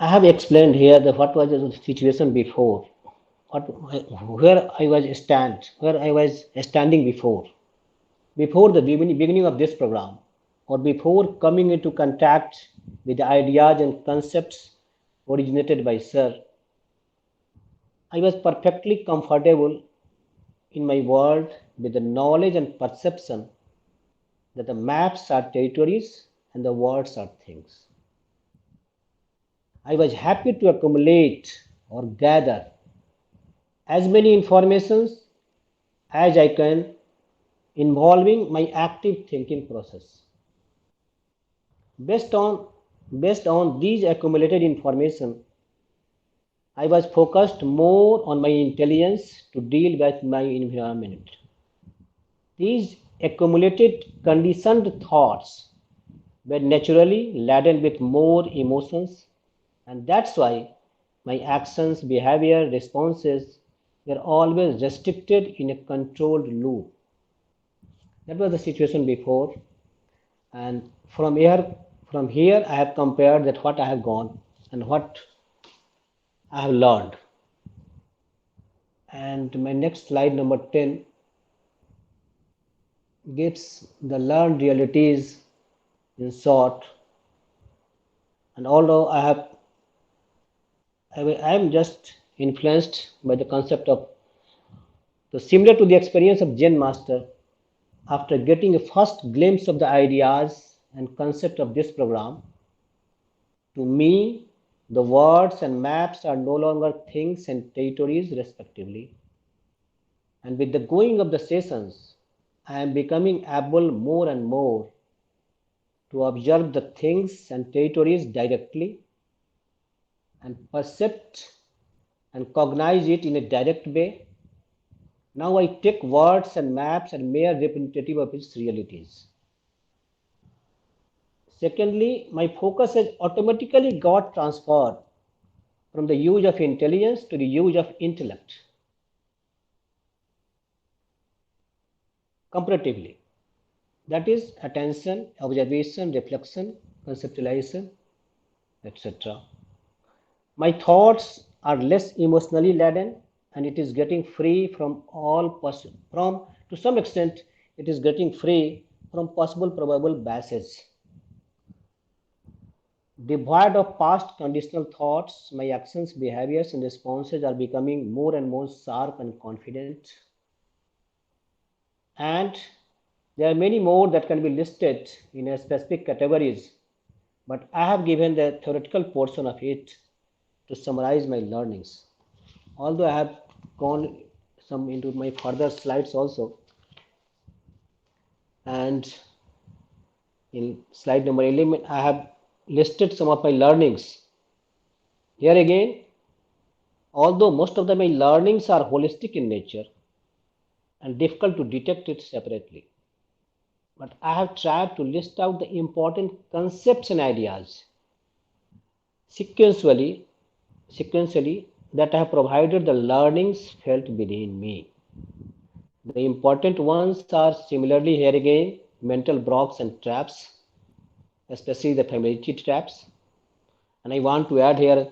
I have explained here that what was the situation before, what, where I was standing before the beginning of this program, or before coming into contact with the ideas and concepts originated by Sir. I was perfectly comfortable in my world with the knowledge and perception that the maps are territories and the words are things. I was happy to accumulate or gather as many informations as I can involving my active thinking process. Based on based on these accumulated information, I was focused more on my intelligence to deal with my environment. These accumulated conditioned thoughts were naturally laden with more emotions, and that's why my actions, behavior, responses were always restricted in a controlled loop. That was the situation before, and from here I have compared that what I have gone and what I have learned. And my next slide, number 10, gives the learned realities in short. And although I am just influenced by the concept of, so similar to the experience of Zen master, after getting a first glimpse of the ideas and concept of this program, to me, the words and maps are no longer things and territories, respectively. And with the going of the sessions, I am becoming able more and more to observe the things and territories directly and percept and cognize it in a direct way. Now I take words and maps and mere representative of its realities. Secondly, my focus has automatically got transferred from the use of intelligence to the use of intellect comparatively. That is attention, observation, reflection, conceptualization, etc. My thoughts are less emotionally laden, and it is getting free from from to some extent it is getting free from possible probable biases. Devoid of past conditional thoughts, my actions, behaviors, and responses are becoming more and more sharp and confident. And there are many more that can be listed in a specific categories, but I have given the theoretical portion of it to summarize my learnings. Although I have gone some into my further slides also, and in slide number 11, I have listed some of my learnings. Here again, although most of my learnings are holistic in nature and difficult to detect it separately, but I have tried to list out the important concepts and ideas sequentially, sequentially that I have provided the learnings felt within me. The important ones are similarly here again mental blocks and traps, especially the familiarity traps. And I want to add here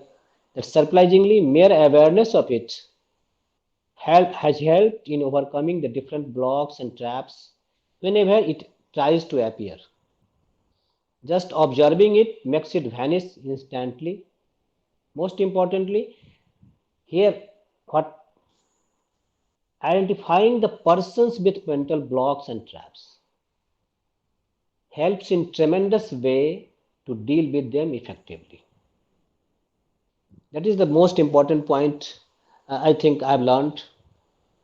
that surprisingly, mere awareness of it has helped in overcoming the different blocks and traps whenever it tries to appear. Just observing it makes it vanish instantly. Most importantly, here, what identifying the persons with mental blocks and traps helps in tremendous way to deal with them effectively. That is the most important point I think I've learned,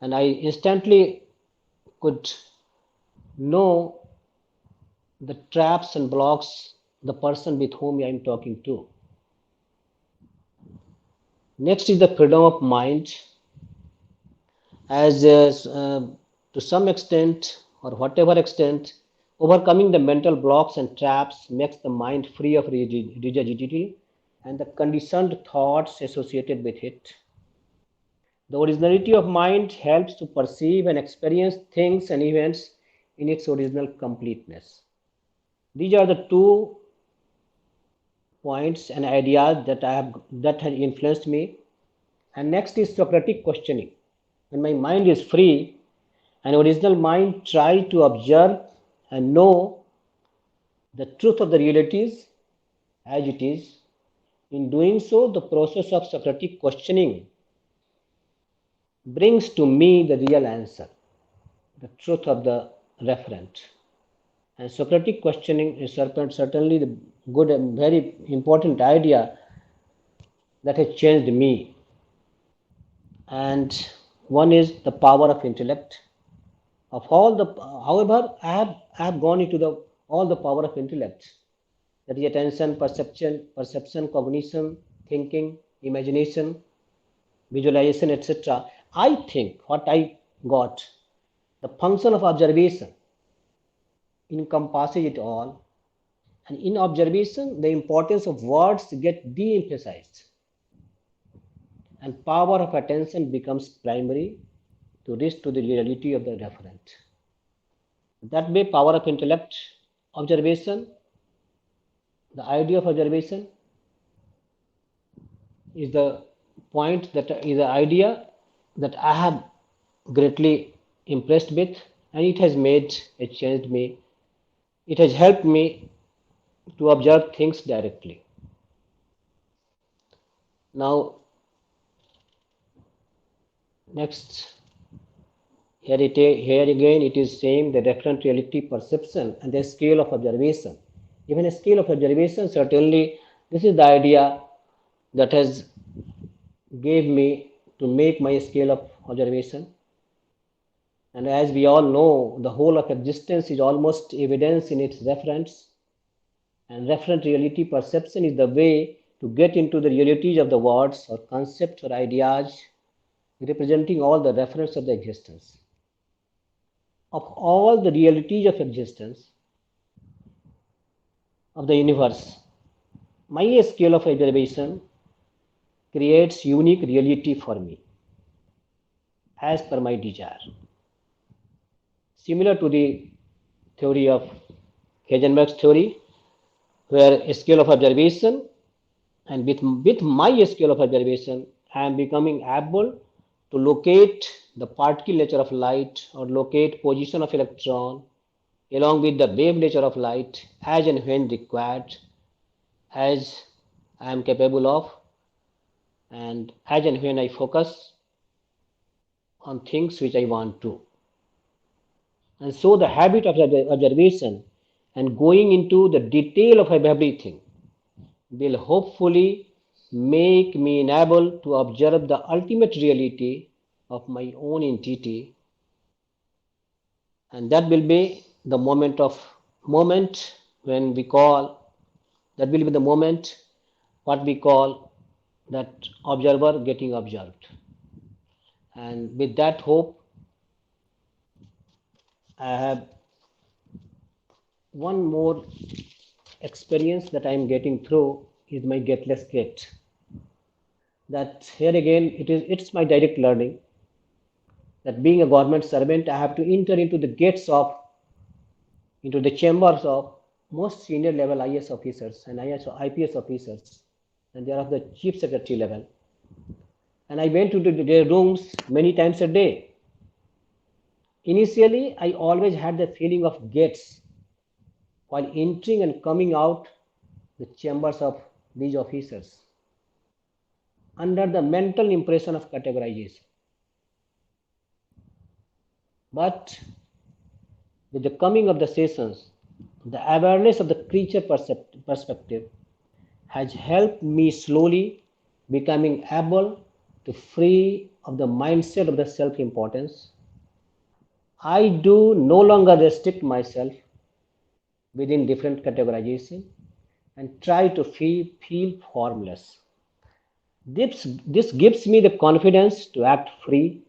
and I instantly could know the traps and blocks the person with whom I am talking to. Next is the freedom of mind, as to some extent or whatever extent, overcoming the mental blocks and traps makes the mind free of rigidity and the conditioned thoughts associated with it. The originality of mind helps to perceive and experience things and events in its original completeness. These are the two points and ideas that have influenced me. And next is Socratic questioning. When my mind is free, an original mind try to observe and know the truth of the realities as it is. In doing so, the process of Socratic questioning brings to me the real answer, the truth of the referent. And Socratic questioning is certainly the good and very important idea that has changed me. And one is the power of intellect. Of all the, however, I have gone into the all the power of intellect. That is attention, perception, cognition, thinking, imagination, visualization, etc. I think what I got, the function of observation encompasses it all. And in observation, the importance of words get de-emphasized, and power of attention becomes primary to reach to the reality of the referent. That way, power of intellect, observation, the idea of observation is the point that is the idea that I have greatly impressed with, and it changed me. It has helped me to observe things directly. Now, next, here again it is saying the referent reality perception and the scale of observation. Even a scale of observation, certainly, this is the idea that has gave me to make my scale of observation. And as we all know, the whole of existence is almost evidence in its reference. And referent reality perception is the way to get into the realities of the words or concepts or ideas representing all the reference of the existence. Of all the realities of existence of the universe, my scale of observation creates unique reality for me as per my desire. Similar to the theory of Heisenberg's theory, where a scale of observation, and with my scale of observation, I am becoming able to locate the particle nature of light or locate position of electron along with the wave nature of light as and when required, as I am capable of, and as and when I focus on things which I want to. And so the habit of observation and going into the detail of everything will hopefully make me enabled to observe the ultimate reality of my own entity, and that will be the moment when we call, that will be the moment what we call that observer getting observed. And with that hope, I have one more experience that I am getting through is my get less get. That here again it's my direct learning that being a government servant, I have to enter into the chambers of most senior level IS officers and IPS officers, and they are of the chief secretary level. And I went into their rooms many times a day. Initially, I always had the feeling of gates while entering and coming out the chambers of these officers under the mental impression of categorization. But with the coming of the sessions, the awareness of the creature perspective has helped me slowly becoming able to free of the mindset of the self-importance. I do no longer restrict myself within different categorization and try to feel formless. This gives me the confidence to act free,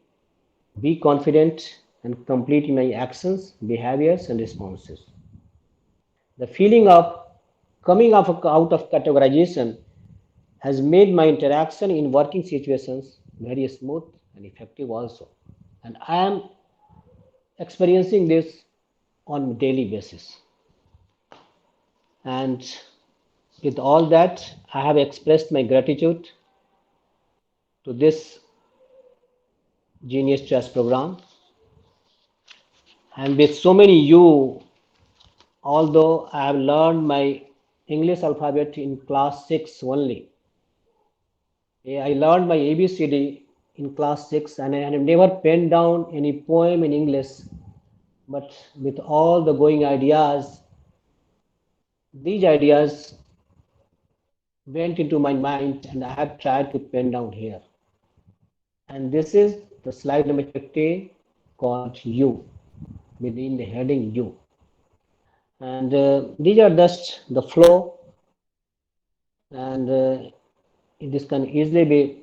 be confident, and complete in my actions, behaviors, and responses. The feeling of coming out of categorization has made my interaction in working situations very smooth and effective also. And I am experiencing this on a daily basis. And With all that, I have expressed my gratitude to this Genius Trust program. And with so many you, although I have learned my English alphabet in class 6 only, I learned my ABCD in class 6 and I have never penned down any poem in English. But with all the going ideas, these ideas went into my mind and I have tried to pen down here. And this is the slide number 15 called You, within the heading You. And these are just the flow, and this can easily be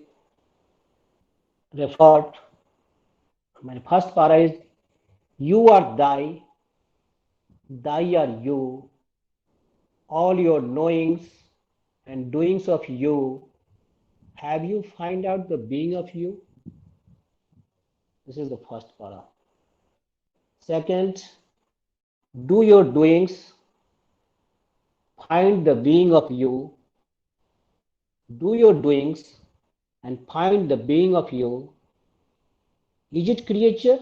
referred. My first para is You are thy, thy are you, all your knowings and doings of you. Have you find out the being of you? This is the first para. Second, do your doings find the being of you? Do your doings and find the being of you. Is it creature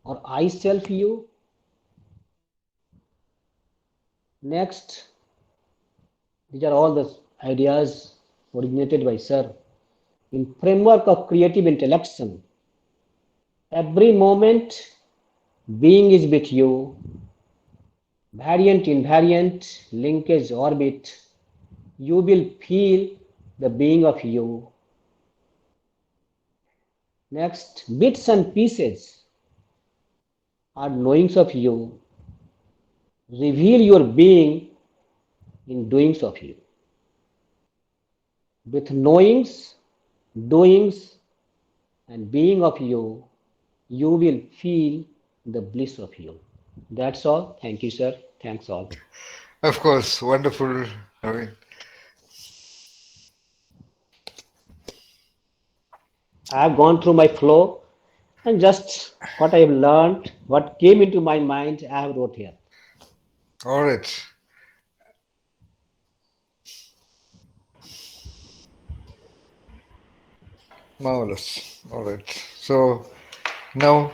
or I self you? Next, these are all the ideas originated by Sir in framework of creative intellection. Every moment being is with you, variant invariant linkage orbit. You will feel the being of you. Next, bits and pieces are knowings of you. Reveal your being in doings of you. With knowings, doings, and being of you, you will feel the bliss of you. That's all. Thank you, sir. Thanks all. Of course, wonderful. I mean, I have gone through my flow and just what I have learned, what came into my mind, I have wrote here. all right, marvelous. All right. So now,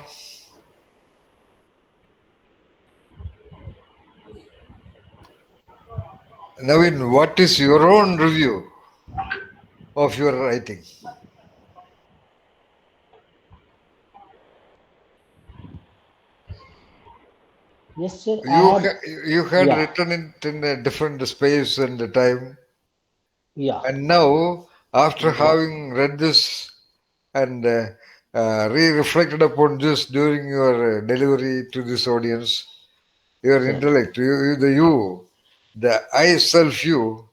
Navin, what is your own review of your writing? Yes, sir. I You have. you had Yeah, written it in a different space and time, yeah, and now after exactly. having read this and re-reflected upon this during your delivery to this audience, your Sir. intellect, the I self you,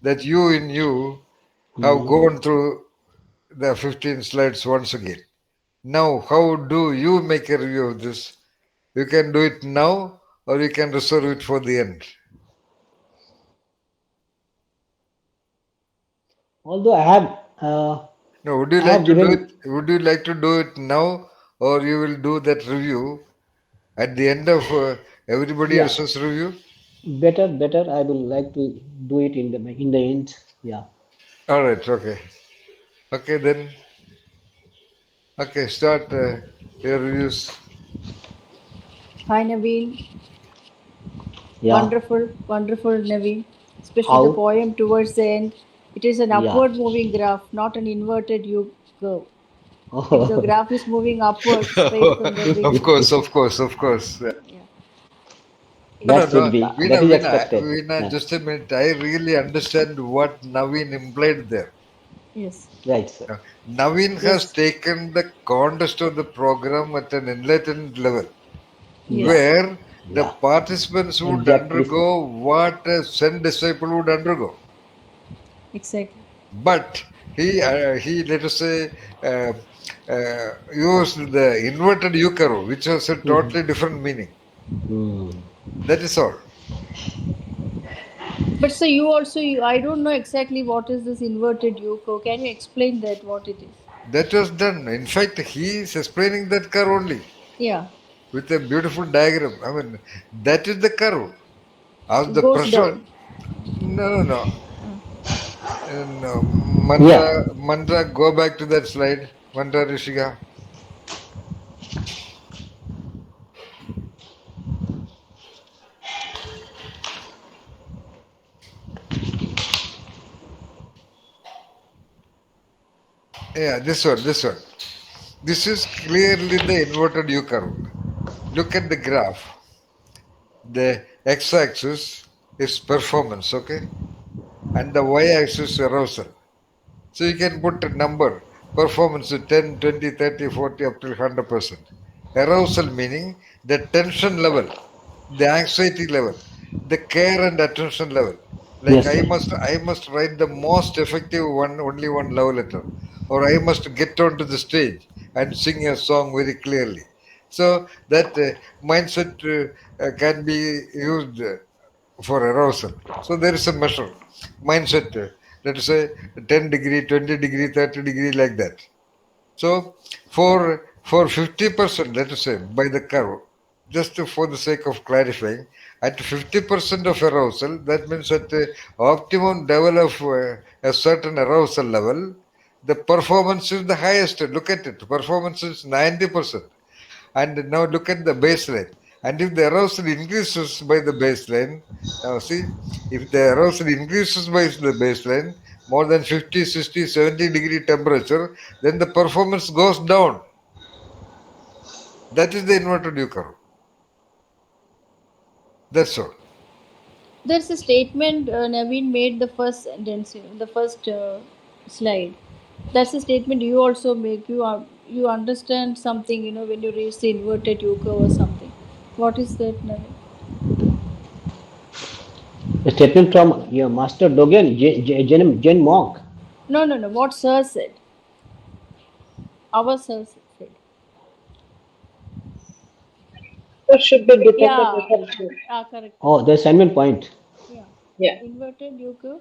that you in you have Hmm. gone through the 15 slides once again. Now, how do you make a review of this? You can do it now or you can reserve it for the end. Although Now, would you I like have to do it? given. Would you like to do it now or you will do that review at the end of everybody Yeah, else's review? better. I will like to do it in the end. Yeah. All right, okay. Okay, then, okay, start your reviews. Hi Naveen, Yeah. wonderful Naveen, especially the How? poem towards the end. It is an Yeah. upward moving graph, not an inverted U curve. The Oh, graph is moving upward straight from the Of beginning. course, of course, of course. Yeah. No, no, that no. should be. That Veena, is Veena, expected. Veena, Yeah. just a minute. I really understand what Naveen implied there. Yes. Right, sir. Naveen has Yes. taken the context of the program at an enlightened level, Yeah. Yes. where the Yeah. participants would Exactly, sir. undergo what a Zen disciple would undergo. Exactly. But he let us say, used the inverted eucharo, which has a totally different meaning. Hmm. That is all. But so you also, I don't know exactly what is this inverted UCO. Can you explain that what it is? That was done. In fact, he is explaining that curve only Yeah. with a beautiful diagram. I mean, that is the curve of It the goes pressure. down. No, no, no. No. Yeah. Mantra, go back to that slide. Mantra Rishika. Yeah, this one, this one. This is clearly the inverted U curve. Look at the graph. The x-axis is performance, okay? And the y-axis is arousal. So you can put a number, performance is 10, 20, 30, 40, up to 100%. Arousal meaning the tension level, the anxiety level, the care and attention level. Like Yes, sir. I must write the most effective one, only one love letter, or I must get onto the stage and sing a song very clearly. So that mindset can be used for arousal. So there is a measure, mindset. Let us say 10 degree, 20 degree, 30 degree, like that. So for 50%, let us say by the curve, just for the sake of clarifying, at 50% of arousal, that means at the optimum level of a certain arousal level, the performance is the highest. Look at it. Performance is 90%. And now look at the baseline. And if the arousal increases by the baseline, now see, if the arousal increases by the baseline, more than 50, 60, 70 degree temperature, then the performance goes down. That is the inverted U curve. That's all. There's a statement Navin made the first sentence, the first slide. That's a statement you also make. You understand something, when you raise the inverted yoga or something. What is that, Navin? A statement from your master Dogen, Jen Monk. No, no, no. What Sir said. Our Sir said. So should be detected Yeah. before. Correct, Oh, correct. the assignment point. Yeah. Yeah, Inverted yoga.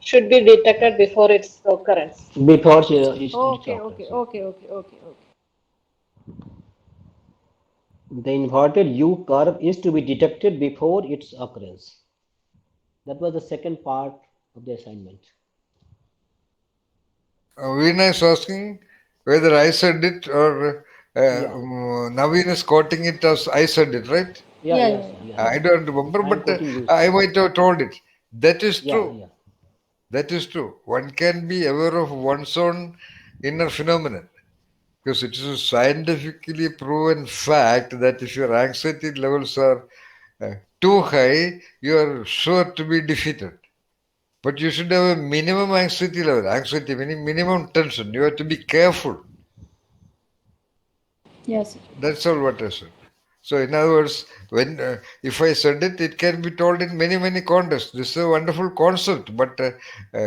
should be detected before its occurrence. Before it Okay, okay, occurs. Yeah. okay, okay, okay, okay. The inverted U curve is to be detected before its occurrence. That was the second part of the assignment. Veena is asking whether I said it or Yeah. Naveen is quoting it as I said it, right? Yeah, Yeah, yeah, yeah, sir. yeah. Yeah, yeah. I don't remember, I am but quoting you, I sir. might have told it. That is Yeah, true. yeah. That is true. One can be aware of one's own inner phenomenon because it is a scientifically proven fact that if your anxiety levels are too high, you are sure to be defeated. But you should have a minimum anxiety level. Anxiety meaning minimum tension. You have to be careful. Yes. That's all what I said. So, in other words, when if I said it, it can be told in many contexts. This is a wonderful concept, but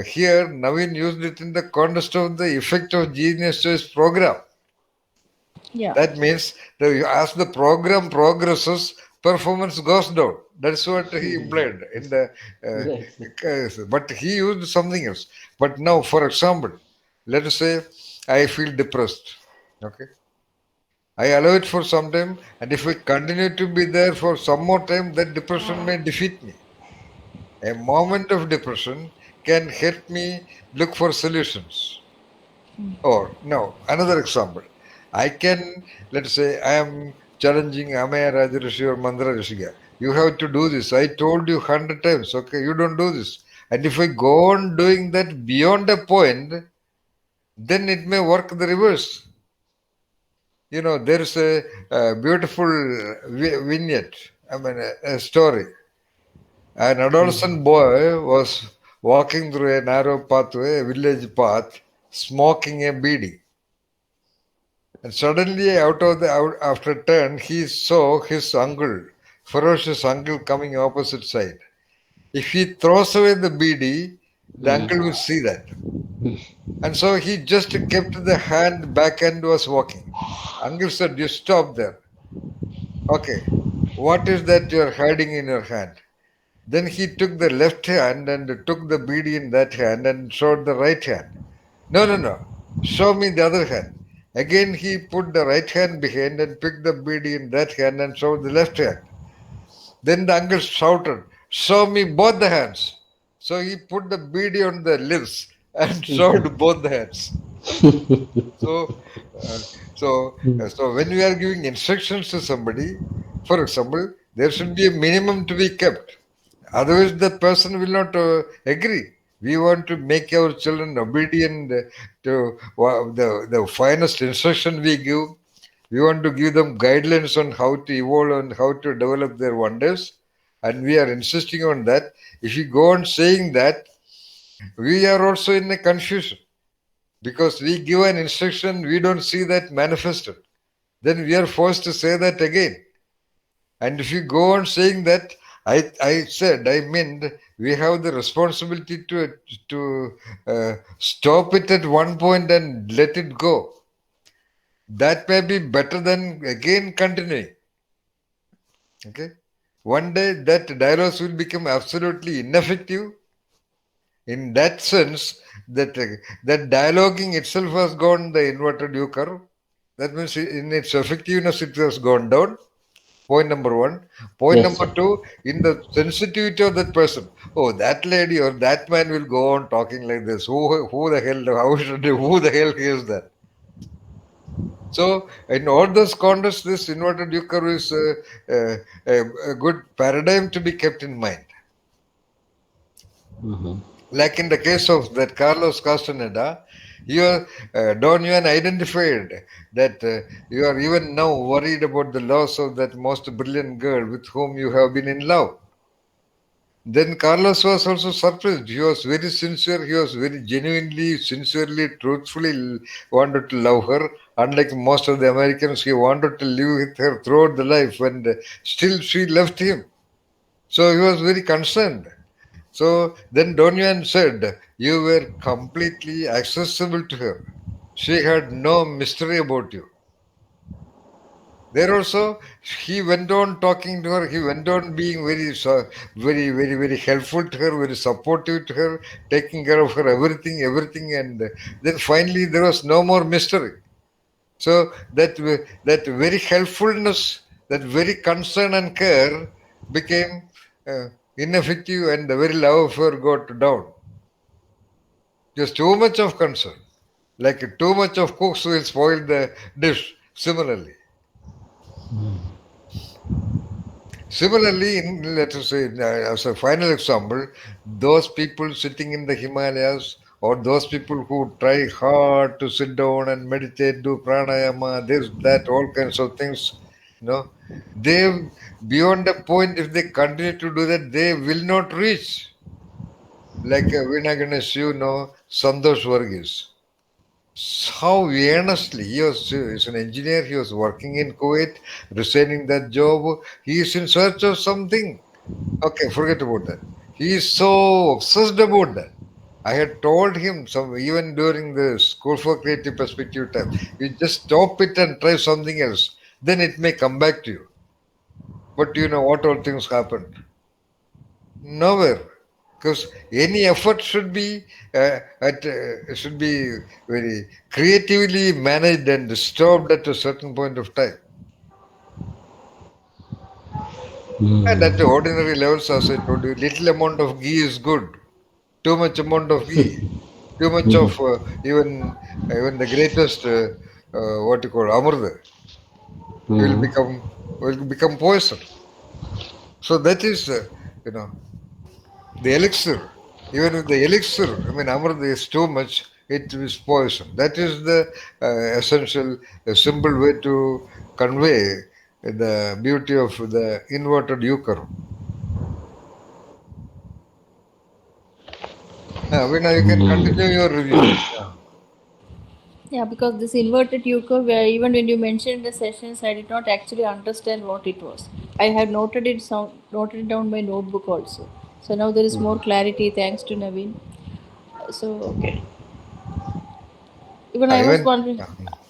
here Naveen used it in the context of the effect of genius choice program. Yeah. That means that as the program progresses, performance goes down. That's what he implied in the. Right. Case. But he used something else. But now, for example, let us say I feel depressed. Okay, I allow it for some time, and if I continue to be there for some more time, that depression may defeat me. A moment of depression can help me look for solutions. Or, no, another example. I can, let's say, I am challenging Amaya Rajarishi or Mandra Rishiga. You have to do this. I told you 100 times, okay, you don't do this. And if I go on doing that beyond a point, then it may work the reverse. You know, there's a beautiful vignette, I mean, a story. An adolescent boy was walking through a narrow pathway, a village path, smoking a beedi. And suddenly, after a turn, he saw his uncle, ferocious uncle, coming opposite side. If he throws away the beedi, the uncle will see that. And so he just kept the hand back and was walking. Uncle said, "You stop there. Okay, what is that you're hiding in your hand?" Then he took the left hand and took the bead in that hand and showed the right hand. No, no, no. Show me the other hand. Again, he put the right hand behind and picked the bead in that hand and showed the left hand. Then the uncle shouted, "Show me both the hands." So he put the beady on the lips and showed both the hands. So, uh, so when we are giving instructions to somebody, for example, there should be a minimum to be kept. Otherwise, the person will not agree. We want to make our children obedient to the finest instruction we give. We want to give them guidelines on how to evolve and how to develop their wonders. And we are insisting on that. If you go on saying that, we are also in a confusion because we give an instruction, we don't see that manifested. Then we are forced to say that again. And if you go on saying that, I meant we have the responsibility to stop it at one point and let it go. That may be better than again continuing. Okay. One day that dialogues will become absolutely ineffective. In that sense, that dialoguing itself has gone the inverted U curve. That means in its effectiveness it has gone down. Point number one. Point Yes. number two, in the sensitivity of that person. Oh, that lady or that man will go on talking like this. Who the hell? How should who the hell is that? So, in all those contexts, this inverted U curve is uh, a good paradigm to be kept in mind. Like in the case of that Carlos Castaneda, Don Juan identified that you are even now worried about the loss of that most brilliant girl with whom you have been in love. Then Carlos was also surprised. He was very sincere. He was very genuinely, sincerely, truthfully wanted to love her. Unlike most of the Americans, he wanted to live with her throughout the life, and still she left him. So he was very concerned. So then Don Juan said, you were completely accessible to her. She had no mystery about you. There also, he went on talking to her. He went on being very helpful to her, very supportive to her, taking care of her everything. And then finally, there was no more mystery. So that very helpfulness, that very concern and care became ineffective, and the very love of her got down. Just too much of concern. Like too much of cooks will spoil the dish. Similarly, let us say, as a final example, those people sitting in the Himalayas or those people who try hard to sit down and meditate, do pranayama, this, that, all kinds of things, you know, they, beyond a point, if they continue to do that, they will not reach. Like Vinaganesh, Santosh Varghese. How earnestly he's an engineer, he was working in Kuwait, resigning that job. He is in search of something. Okay, forget about that. He is so obsessed about that. I had told him even during the School for Creative Perspective time, you just stop it and try something else. Then it may come back to you. But you know what all things happened? Nowhere. Because any effort should be very creatively managed and stopped at a certain point of time. And at the ordinary levels, as I told you, little amount of ghee is good. Too much amount of ghee, too much of even the greatest what you call amrita will become poison. So that is you know the elixir. Even with the elixir, I mean, amrita is too much, it is poison. That is the essential, simple way to convey the beauty of the inverted U curve. Now you can continue your review. Yeah. Yeah, because this inverted yucca, where even when you mentioned the sessions, I did not actually understand what it was. I had noted it down my notebook also. So now there is more clarity thanks to Navin. So Okay. even I was Even wondering,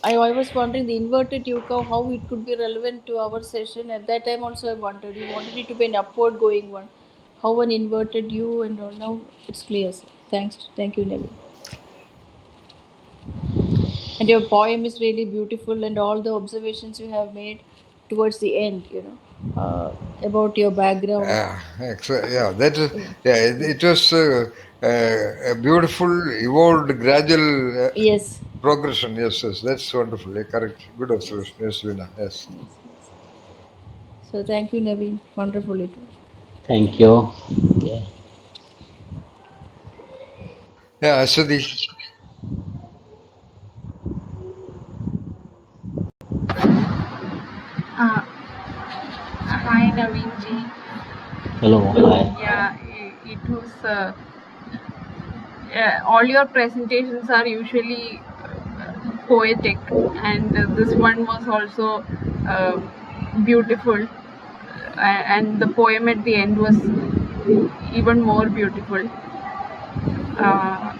I was wondering the inverted yucca, how it could be relevant to our session. At that time also I wondered. You wanted it to be an upward going one. How an inverted U and all. Now it's clear. Sir. Thank you, Navin. And your poem is really beautiful, and all the observations you have made towards the end. about your background. Yeah, that is, yeah, it was a beautiful, evolved, gradual Yes. progression. Yes, yes, that's wonderful. Yeah, correct. Good observation. Yes, Veena. Yes. So thank you, Naveen. Wonderful it was. Thank you. Yeah. Yeah, Aswati. Uh, Hi Naveen ji. Hello. Hi. Yeah, it was all your presentations are usually poetic, and this one was also uh, beautiful, and the poem at the end was even more beautiful. Uh,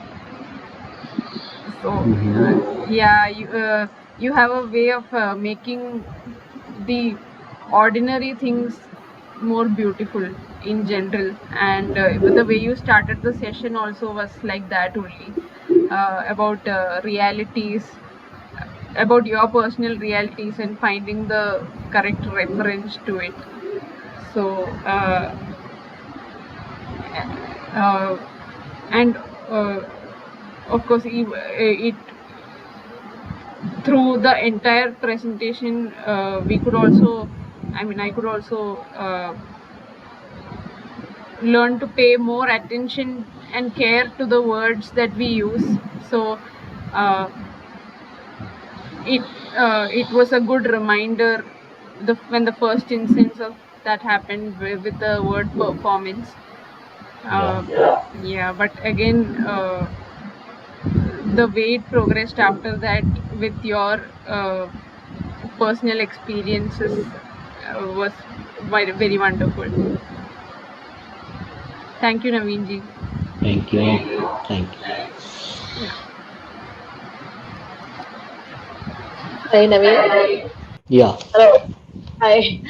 so Mm-hmm. yeah, you have a way of making the ordinary things more beautiful in general, and the way you started the session also was like that only, about realities, about your personal realities and finding the correct reference to it. So uh, and uh, of course it through the entire presentation, we could also, I mean, I could also learn to pay more attention and care to the words that we use. So uh, it it was a good reminder, when the first instance of that happened with the word performance. Yeah. uh, yeah, but again, the way it progressed after that with your personal experiences was very, very wonderful. Thank you, Naveen ji. Thank you. Thank you. Yeah. Hi, Naveen. Yeah. Hello. Hi.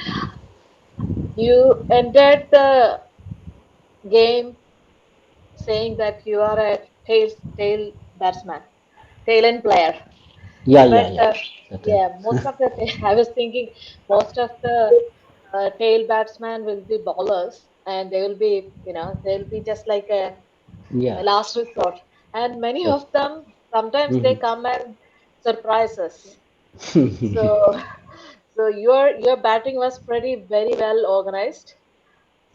You entered the game saying that you are a tail batsman, tail end player. Yeah. Yeah. But Yeah. That is. yeah, most of the I was thinking most of the tail batsmen will be bowlers, and they will be, they'll be just like a Yeah. last resort. And many That. of them sometimes they Mm-hmm. come and surprise us. So, so your batting was pretty very well organized.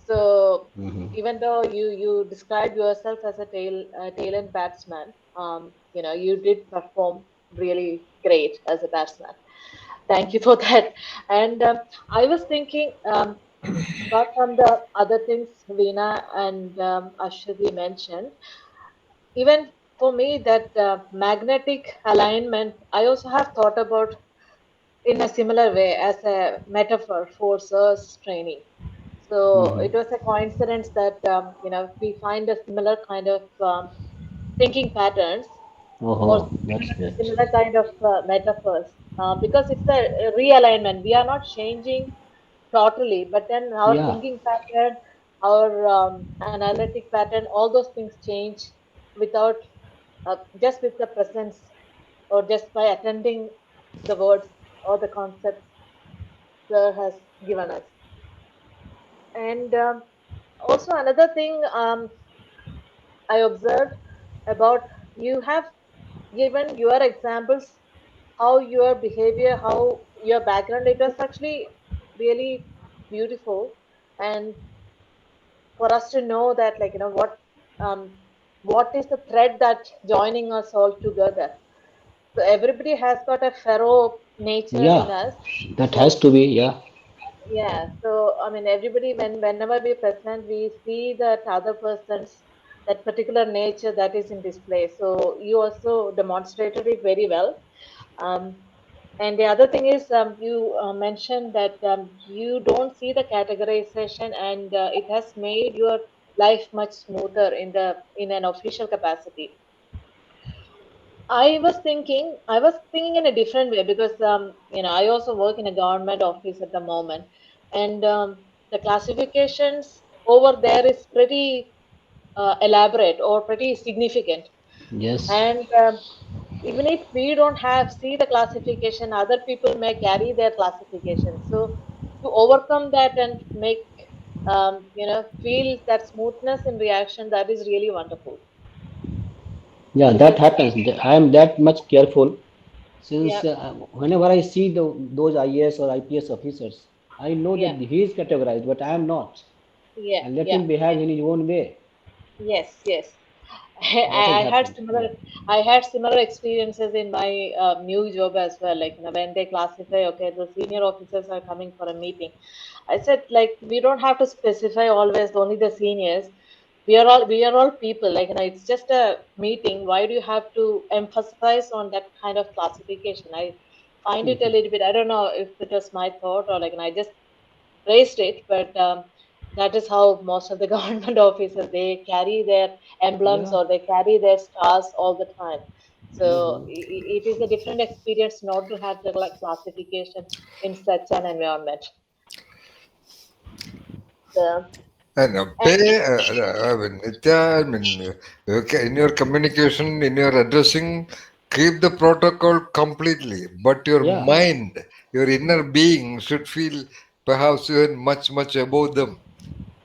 So Mm-hmm. even though you described yourself as a tail end batsman, you did perform really great as a batsman. Thank you for that. And I was thinking, apart from the other things Veena and Ashwati mentioned, even for me that magnetic alignment, I also have thought about in a similar way as a metaphor for SIRS training. So Mm-hmm. it was a coincidence that we find a similar kind of thinking patterns or Oh, that's great. similar kind of metaphors because it's a realignment. We are not changing totally, but then our Yeah. thinking pattern, our analytic pattern, all those things change without just with the presence or just by attending the words or the concepts Sir has given us. And also another thing I observed about you have given your examples, how your behavior, how your background, it was actually really beautiful. And for us to know that, like, what is the thread that joining us all together. So everybody has got a pharaoh nature in Yeah. us. That has So to be. Yeah. yeah, so I mean, everybody, whenever we present, we see that other person's that particular nature that is in display. So you also demonstrated it very well. Um, and the other thing is, you mentioned that you don't see the categorization, and it has made your life much smoother in an official capacity. I was thinking in a different way because I also work in a government office at the moment, and the classifications over there is pretty elaborate or pretty significant. Yes. And even if we don't have see the classification, other people may carry their classification. So to overcome that and make feel that smoothness in reaction, that is really wonderful. Yeah, that happens. I am that much careful Yeah, since whenever I see those IAS or IPS officers, I know that yeah, he is categorized, but I am not. yeah, I let yeah, him behave in his own way. yes, yes. That has I had happened. similar Yeah. I had similar experiences in my new job as well. Like, when they classify, okay, the senior officers are coming for a meeting. I said, like, we don't have to specify always only the seniors. We are all people. Like, it's just a meeting. Why do you have to emphasize on that kind of classification? I find it a little bit. I don't know if it was my thought, or like, I just raised it, but that is how most of the government officers, they carry their emblems Yeah. or they carry their stars all the time. So it is a different experience not to have the like classification in such an environment. So, And and I mean, Nitya, I mean, in your communication, in your addressing, keep the protocol completely, but your Yeah. mind, your inner being should feel perhaps even much, much above them.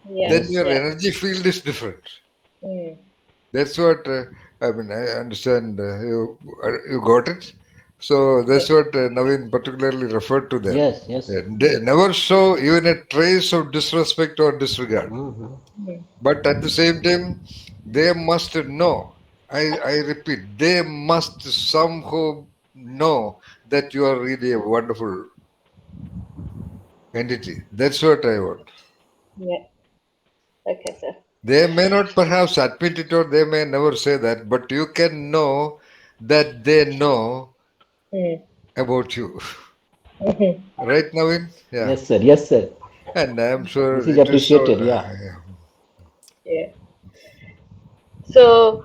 yeah, Then Yes. your yeah, energy field is different. mm, That's what I mean. I understand you got it. So yes, that's what Navin particularly referred to there. Yes. Yes. They never show even a trace of disrespect or disregard. Hmm. mm, But at the same time, they must know. I repeat, they must somehow know that you are really a wonderful entity. That's what I want. yeah. Okay, sir. They may not perhaps admit it or they may never say that, but you can know that they know Mm, about you. mhm, Right, Navin? Yeah. Yes, sir. Yes, sir. And I'm This sure is it is so. appreciated. Yeah. Yeah. yeah. So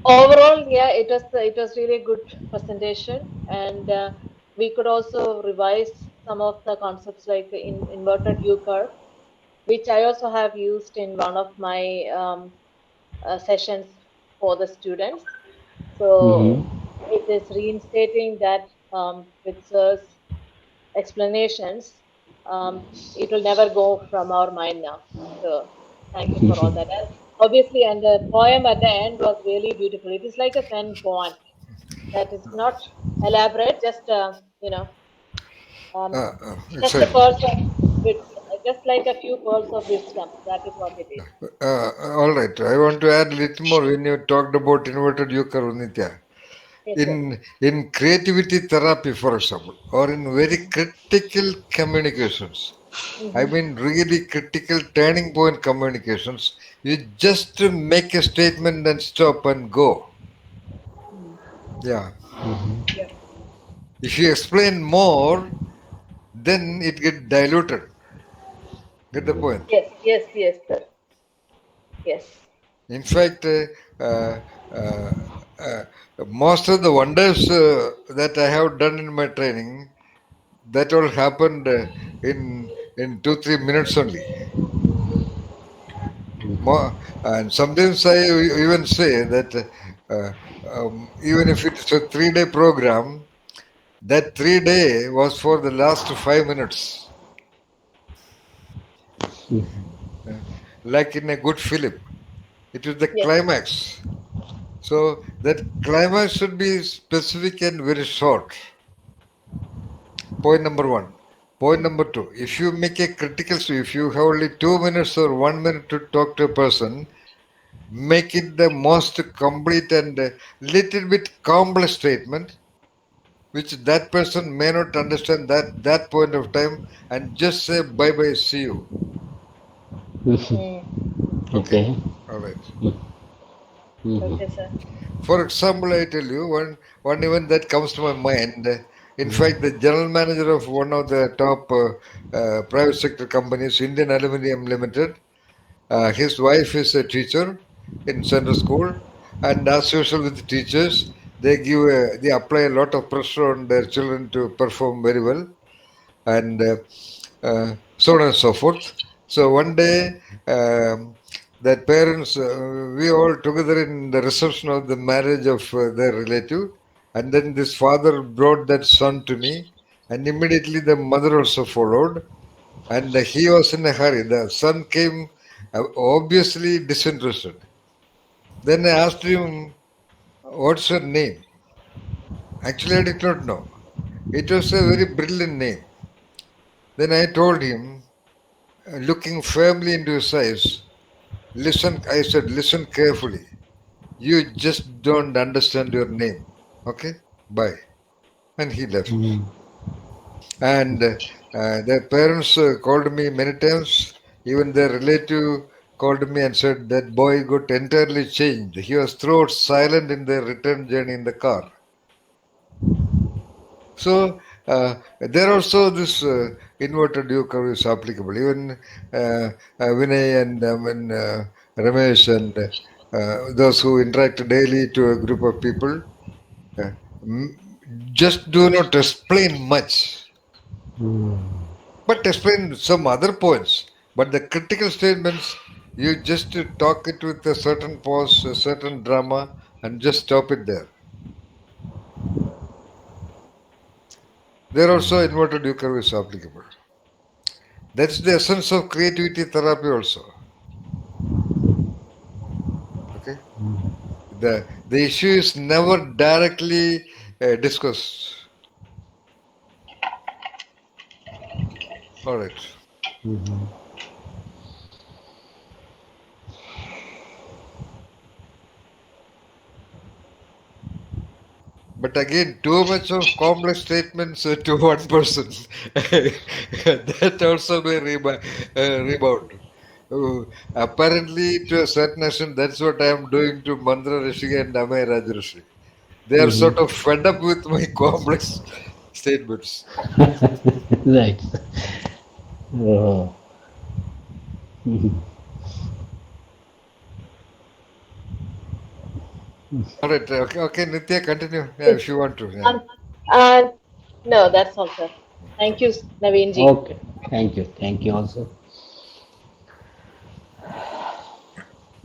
overall, yeah, it was really a good presentation, and we could also revise some of the concepts like in inverted U curve, which I also have used in one of my sessions for the students. So Hmm. it is reinstating that with Sir's explanations. It will never go from our mind now. So thank you for all that. And obviously, and the poem at the end was really beautiful. It is like a Zen poem that is not elaborate, just um, just a Exciting. pearls of just like a few pearls of wisdom. That is what it is. All right. I want to add a little more when you talked about inverted yoga, Nitya. Yes, sir. In creativity therapy, for example, or in very critical communications, I Mm-hmm. mean really critical turning point communications, you just make a statement and stop and go. Mm. Yeah. Yeah. If you explain more, then it get diluted. Get the point? Yes, yes, yes, sir. Yes. In fact, uh, uh, uh, most of the wonders that I have done in my training, that all happened in 2 3 minutes only. And sometimes I even say that even if it's a 3 day program, that 3 day was for the last 5 minutes, like in a good film. It is the Yes. climax. So that climax should be specific and very short. Point number one. Point number two. If you make a critical, so if you have only 2 minutes or 1 minute to talk to a person, make it the most complete and little bit complex statement, which that person may not understand that point of time, and just say bye bye, see you. Mm. Okay, Okay. all right. Okay, sir. For example, I tell you one event that comes to my mind. In fact, the general manager of one of the top private sector companies, Indian Aluminium Limited, his wife is a teacher in central school, and as usual with teachers, they apply a lot of pressure on their children to perform very well, and so on and so forth. So one day, that parents, we all together in the reception of the marriage of their relative, and then this father brought that son to me, And immediately the mother also followed, and he was in a hurry. The son came obviously disinterested. Then I asked him, "What's your name?" Actually, I did not know. It was a very brilliant name. Then I told him, looking firmly into his eyes, "Listen," I said, "listen carefully. You just don't understand your name. Okay? Bye." And he left. And their parents called me many times. Even their relative called me and said that boy got entirely changed. He was throughout silent in their return journey in the car. So there also this inverted U curve is applicable. Even Vinay and Ramesh and those who interact daily to a group of people uh, m- just do not explain much, but explain some other points. But the critical statements, you just talk it with a certain pause, a certain drama, and just stop it there. There also inverted U curve is applicable. That's the essence of creativity therapy also. Okay. The issue is never directly discussed. All right. But again, too much of complex statements to one person, that also may rebound. Apparently, to a certain extent, that's what I am doing to Mandra Rishi and Amay Rajrishi. They are sort of fed up with my complex statements. Right. Oh. All right. Okay, okay, Nitya, continue. Yeah, It's if you want to. Yeah. um, uh, no, that's all, sir. Thank you, Naveen ji. Okay. Thank you. Thank you also.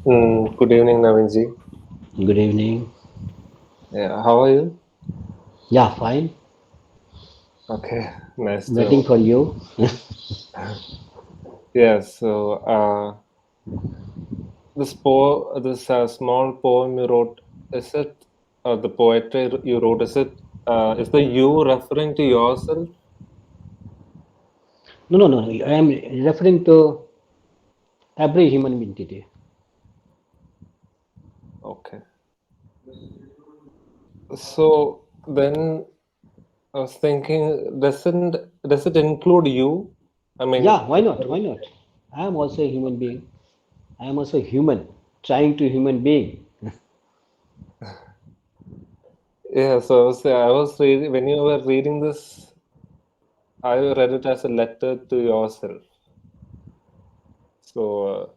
Good evening, Navinji. Good evening. Yeah, how are you? Yeah, fine. Okay, nice Waiting to. for you. Yeah, so this small poem you wrote, is it the poetry you wrote? Is the you referring to yourself? No, no, no. I am referring to every human entity. Okay. So then I was thinking, does it include you? I mean, Yeah, why not? Why not? I am also a human being. I am also human, trying to human being. yeah. So I was reading when you were reading this, I read it as a letter to yourself. So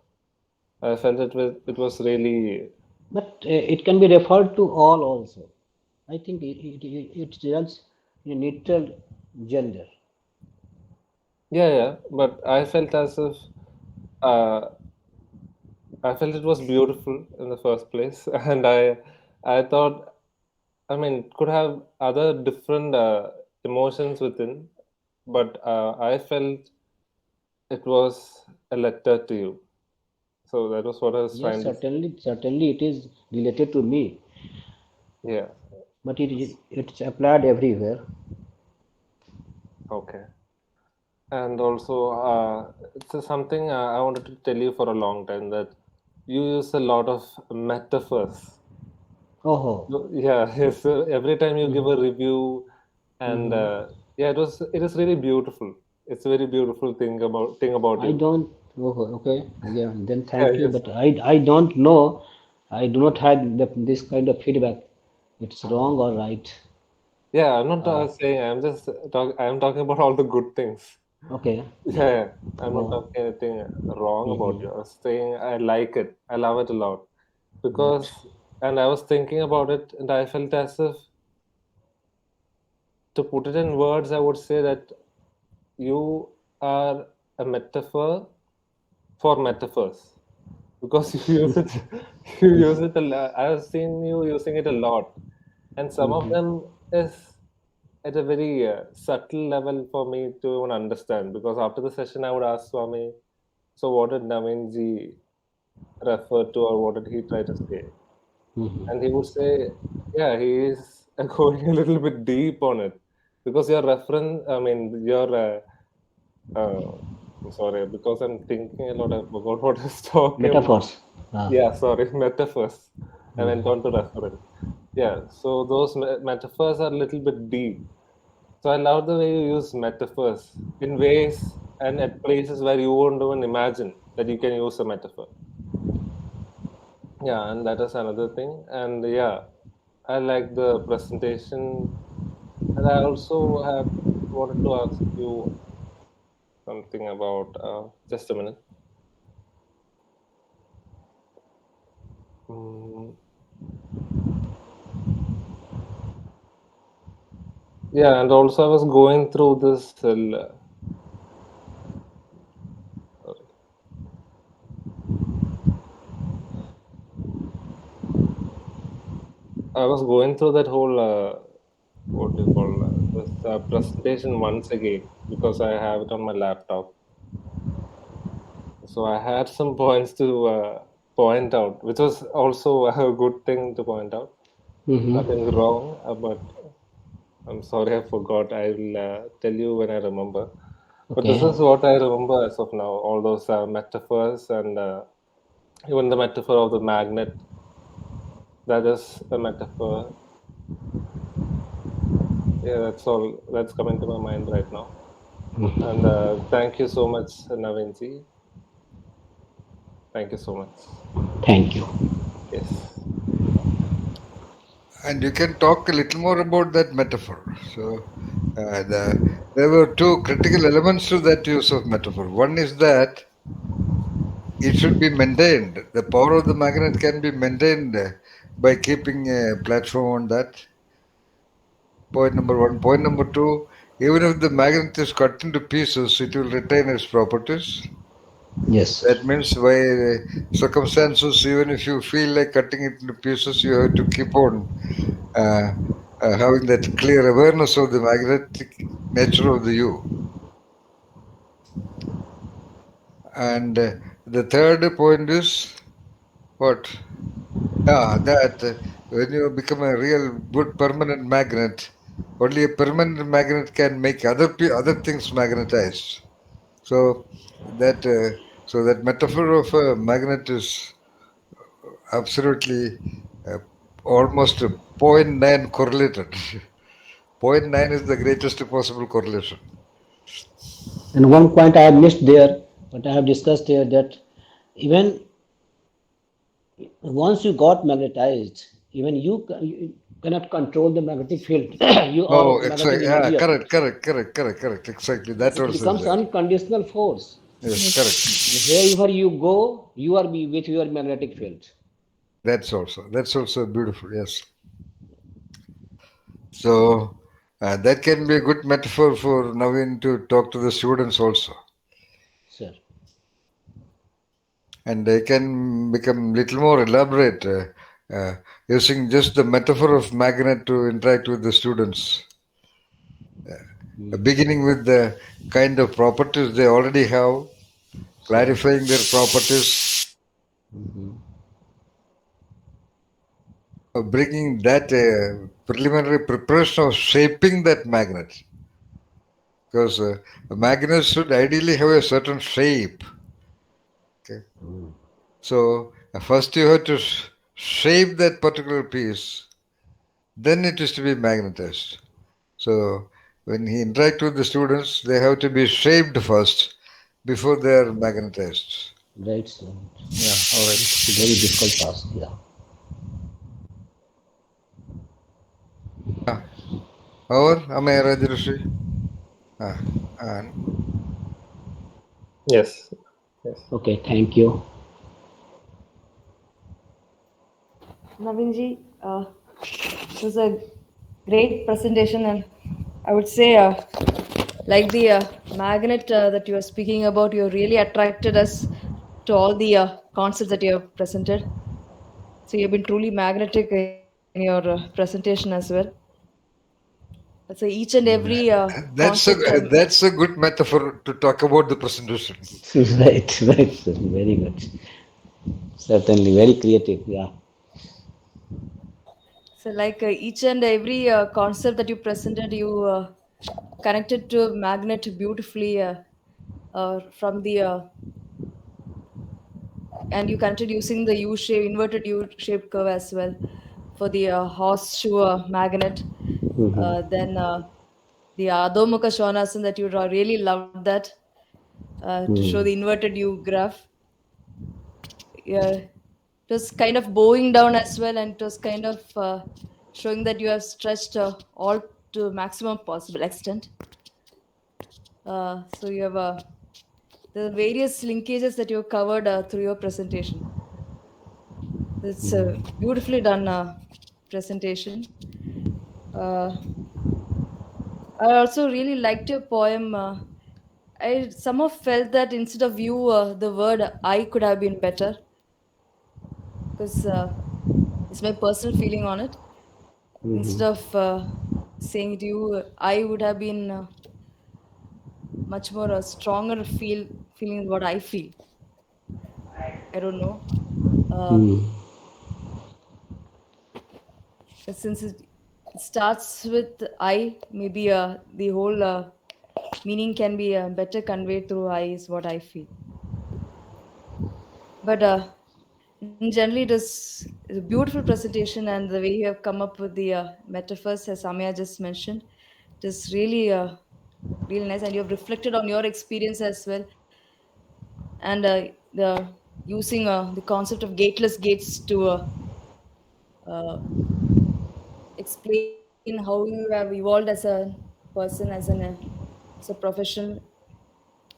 I felt it was really. But it can be referred to all also. I think it just in neutral gender. Yeah, but I felt as if uh, I felt it was beautiful in the first place, and I thought, I mean, it could have other different emotions within, but I felt it was a letter to you. So that was what I was Yes, trying to say. certainly it is related to me, Yeah. but it's applied everywhere. Okay. And also, it's something I wanted to tell you for a long time that you use a lot of metaphors. Oh, Yeah, yes. Every time you give a review, and yeah, it is really beautiful. It's a very beautiful thing about I you. don't. Oh, okay. Yeah, then Yeah, thank you. yes. But I don't know. I do not have this kind of feedback. It's wrong or right. Yeah, I'm not Uh, saying. I'm talking about all the good things. okay. Yeah, yeah. I'm not Oh, talking anything wrong about you. I was saying I like it. I love it a lot good. because, and I was thinking about it, and I felt as if to put it in words, I would say that you are a metaphor for metaphors because you use it you use it a lot. I've seen you using it a lot, and some of them is at a very subtle level for me to even understand. Because after the session, I would ask Swami, so what did Navinji refer to, or what did he try to say? And he would say, yeah, he is going a little bit deep on it, because your reference, I mean, your I'm sorry, because I'm thinking a lot, I forgot what I was talking about. Metaphors. Ah. Yeah, sorry, metaphors. I went on to reference. Yeah, so those metaphors are a little bit deep. So I love the way you use metaphors in ways and at places where you won't even imagine that you can use a metaphor. Yeah, and that is another thing. And yeah, I like the presentation. And I also have wanted to ask you something about, just a minute. Mm, yeah, and also I was going through this. Sorry. I was going through that whole what do you call this presentation once again because I have it on my laptop. So I had some points to point out, which was also a good thing to point out. Nothing wrong, but I'm sorry I forgot. I'll tell you when I remember. But this Okay. is what I remember as of now. All those metaphors and even the metaphor of the magnet. That is a metaphor. Yeah, that's all that's coming to my mind right now. And thank you so much, Navinji. Thank you so much. Thank you. Yes. And you can talk a little more about that metaphor. So, there were two critical elements to that use of metaphor. One is that it should be maintained. The power of the magnet can be maintained by keeping a platform on that. Point number one. Point number two, even if the magnet is cut into pieces, it will retain its properties. Yes. That means by circumstances, even if you feel like cutting it into pieces, you have to keep on uh, having that clear awareness of the magnetic nature of the you. And the third point is what? Yeah, that when you become a real good permanent magnet, only a permanent magnet can make other things magnetized. So that metaphor of a magnet is absolutely uh, almost a point 0.9 correlated. Point 0.9 is the greatest possible correlation. And one point I have missed there, but I have discussed here that even once you got magnetized, even you cannot control the magnetic field, you or Oh, magnetic exactly. Yeah, energy of correct, it. correct, correct, correct, correct. Exactly. That It also is becomes there. unconditional force. Yes, Yes. correct. And wherever you go, you are with your magnetic field. That's also beautiful. Yes. So that can be a good metaphor for Navin to talk to the students also, Sir. and they can become little more elaborate using just the metaphor of magnet to interact with the students, beginning with the kind of properties they already have, Sir. clarifying their properties, bringing that preliminary preparation of shaping that magnet. Because a magnet should ideally have a certain shape. Okay. So first you have to shape that particular piece, then it is to be magnetized. So when he interacts with the students, they have to be shaped first before they are magnetized. Right, sir. Yeah, all right. It's a very difficult task. Yeah. Yeah. Or Amay Rajrishi? Ah, and Yes. Yes. Okay, thank you. Navinji, it was a great presentation, and I would say, like the magnet that you are speaking about, you really attracted us to all the concepts that you have presented. So you've been truly magnetic in your presentation as well. So each and every That's concept. that's a good metaphor to talk about the presentation. Right, right, sir. Very good. Certainly, very creative. Yeah. So, like each and every concept that you presented, you connected to a magnet beautifully from the and you connected using the U shape, inverted U shaped curve as well for the horseshoe magnet. Then the Adho Shvanasana that you really loved that to show the inverted U graph. Yeah, it was kind of bowing down as well, and it was kind of showing that you have stretched all to maximum possible extent. So you have the various linkages that you covered through your presentation. It's a beautifully done presentation. Uh, I also really liked your poem. I somehow felt that instead of you, the word I could have been better because it's my personal feeling on it. Instead of saying to you, I would have been much more a stronger feeling what I feel. I don't know. Uh, since it starts with I, maybe the whole meaning can be better conveyed through I is what I feel. But in general, it's a beautiful presentation, and the way you have come up with the metaphors, as Amaya just mentioned, it is really, really nice. And you have reflected on your experience as well, and the using the concept of gateless gates to uh, explain how you have evolved as a person, as a professional.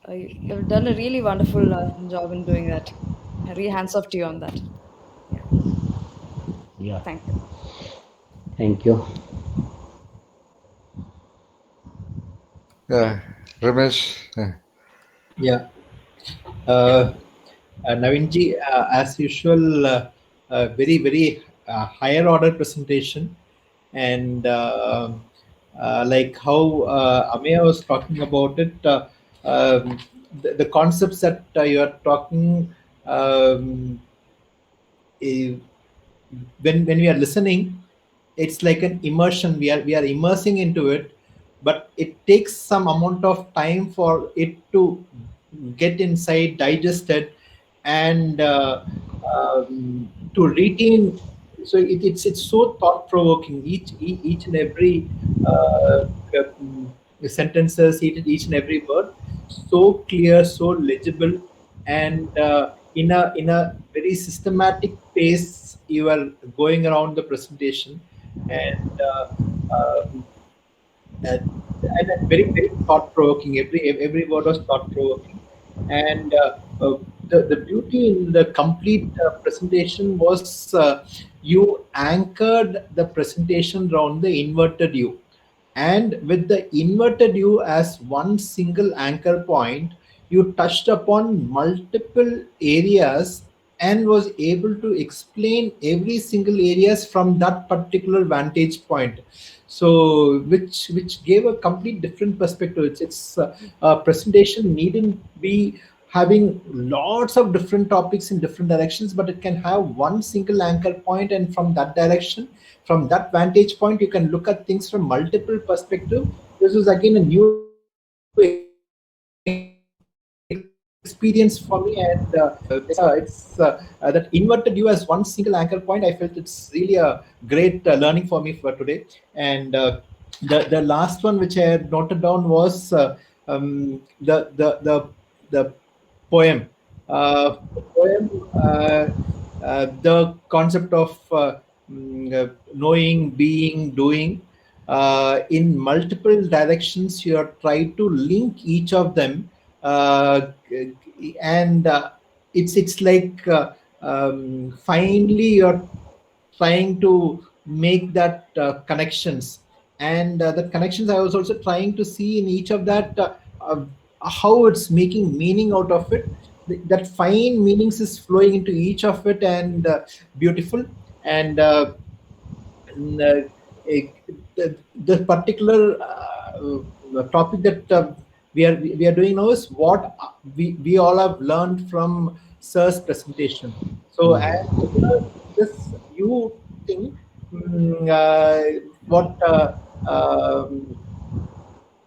You've done a really wonderful job in doing that. Really hands off to you on that. Yeah, Yeah. thank you. Thank you. Ramesh. Yeah. Uh, Navinji, as usual, very higher order presentation, and like how Ameya was talking about it, the concepts that you are talking, um, eh, when we are listening, it's like an immersion. We are immersing into it, but it takes some amount of time for it to get inside, digested, and to retain. So it's so thought provoking. Each and every sentences, each and every word, so clear, so legible, and in a very systematic pace you are going around the presentation, and uh, and very thought provoking. Every word was thought provoking, and the beauty in the complete presentation was you anchored the presentation around the inverted U, and with the inverted U as one single anchor point, you touched upon multiple areas and was able to explain every single areas from that particular vantage point. So which gave a complete different perspective. It's presentation needn't be having lots of different topics in different directions, but it can have one single anchor point, and from that direction, from that vantage point, you can look at things from multiple perspective. This is again a new experience for me, and it's that inverted U as one single anchor point. I felt it's really a great learning for me for today. And the last one which I had noted down was the poem. The concept of knowing, being, doing. In multiple directions, you are trying to link each of them, uh, and it's like finally you're trying to make that connections, and the connections I was also trying to see in each of that, how it's making meaning out of it. That fine meanings is flowing into each of it, and beautiful, and uh, the particular topic that we are doing now is what we all have learned from Sir's presentation. So, and this you thing, what um,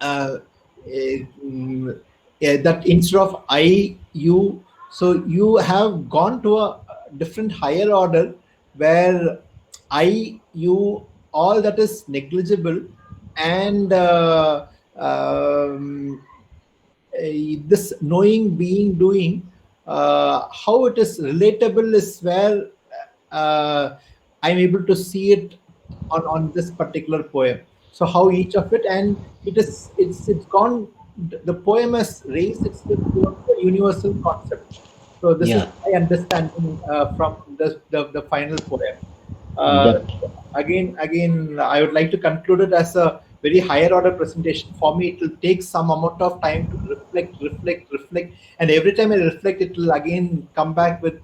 uh, yeah, that instead of I, you, so you have gone to a different higher order where I, you, all that is negligible, and this knowing, being, doing, how it is relatable is where I'm able to see it on this particular poem. So how each of it, and it's gone. The poem has raised itself towards the universal concept. So this is Yeah, my understanding from the final poem. that Again, I would like to conclude it as a very higher order presentation. For me, it will take some amount of time to reflect, and every time I reflect, it will again come back with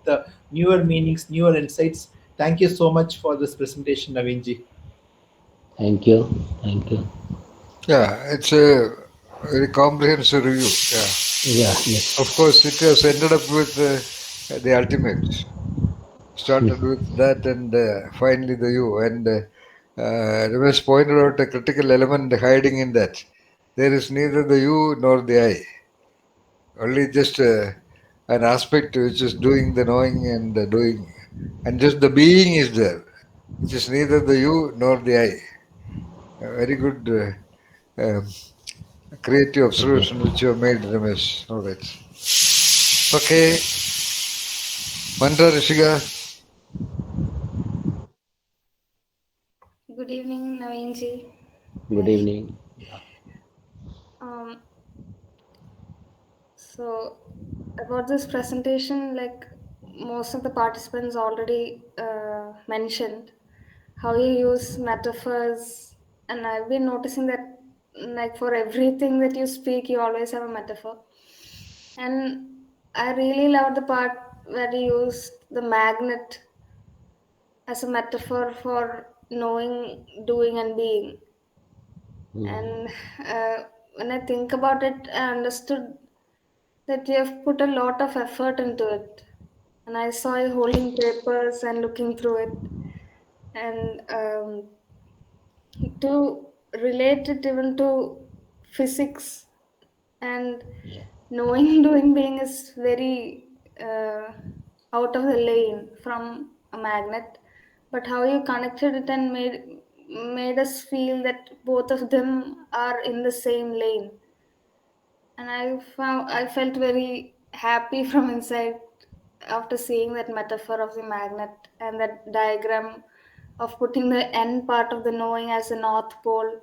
newer meanings, newer insights. Thank you so much for this presentation, Navinji. thank you, thank you. Yeah, it's a very comprehensive review. Yeah. Yeah, Of yes. course, it has ended up with the ultimate. Started with that and finally the you. And Ramesh pointed out a critical element hiding in that. There is neither the you nor the I. Only just an aspect which is doing the knowing and the doing. And just the being is there, which is neither the you nor the I. A very good creative Okay. observation which you have made, Ramesh. All right. Okay. Mantra Rishika. Good evening, Navinji. Good Hi. evening. Yeah. Um, so about this presentation, like most of the participants already mentioned, how you use metaphors, and I've been noticing that, like for everything that you speak, you always have a metaphor. And I really love the part where you used the magnet as a metaphor for knowing, doing, and being. And when I think about it, I understood that you have put a lot of effort into it. And I saw you holding papers and looking through it. And to relate it even to physics and Yeah. knowing, doing, being is very out of the lane from a magnet. But how you connected it and made us feel that both of them are in the same lane. And I felt very happy from inside after seeing that metaphor of the magnet and that diagram of putting the end part of the knowing as the north pole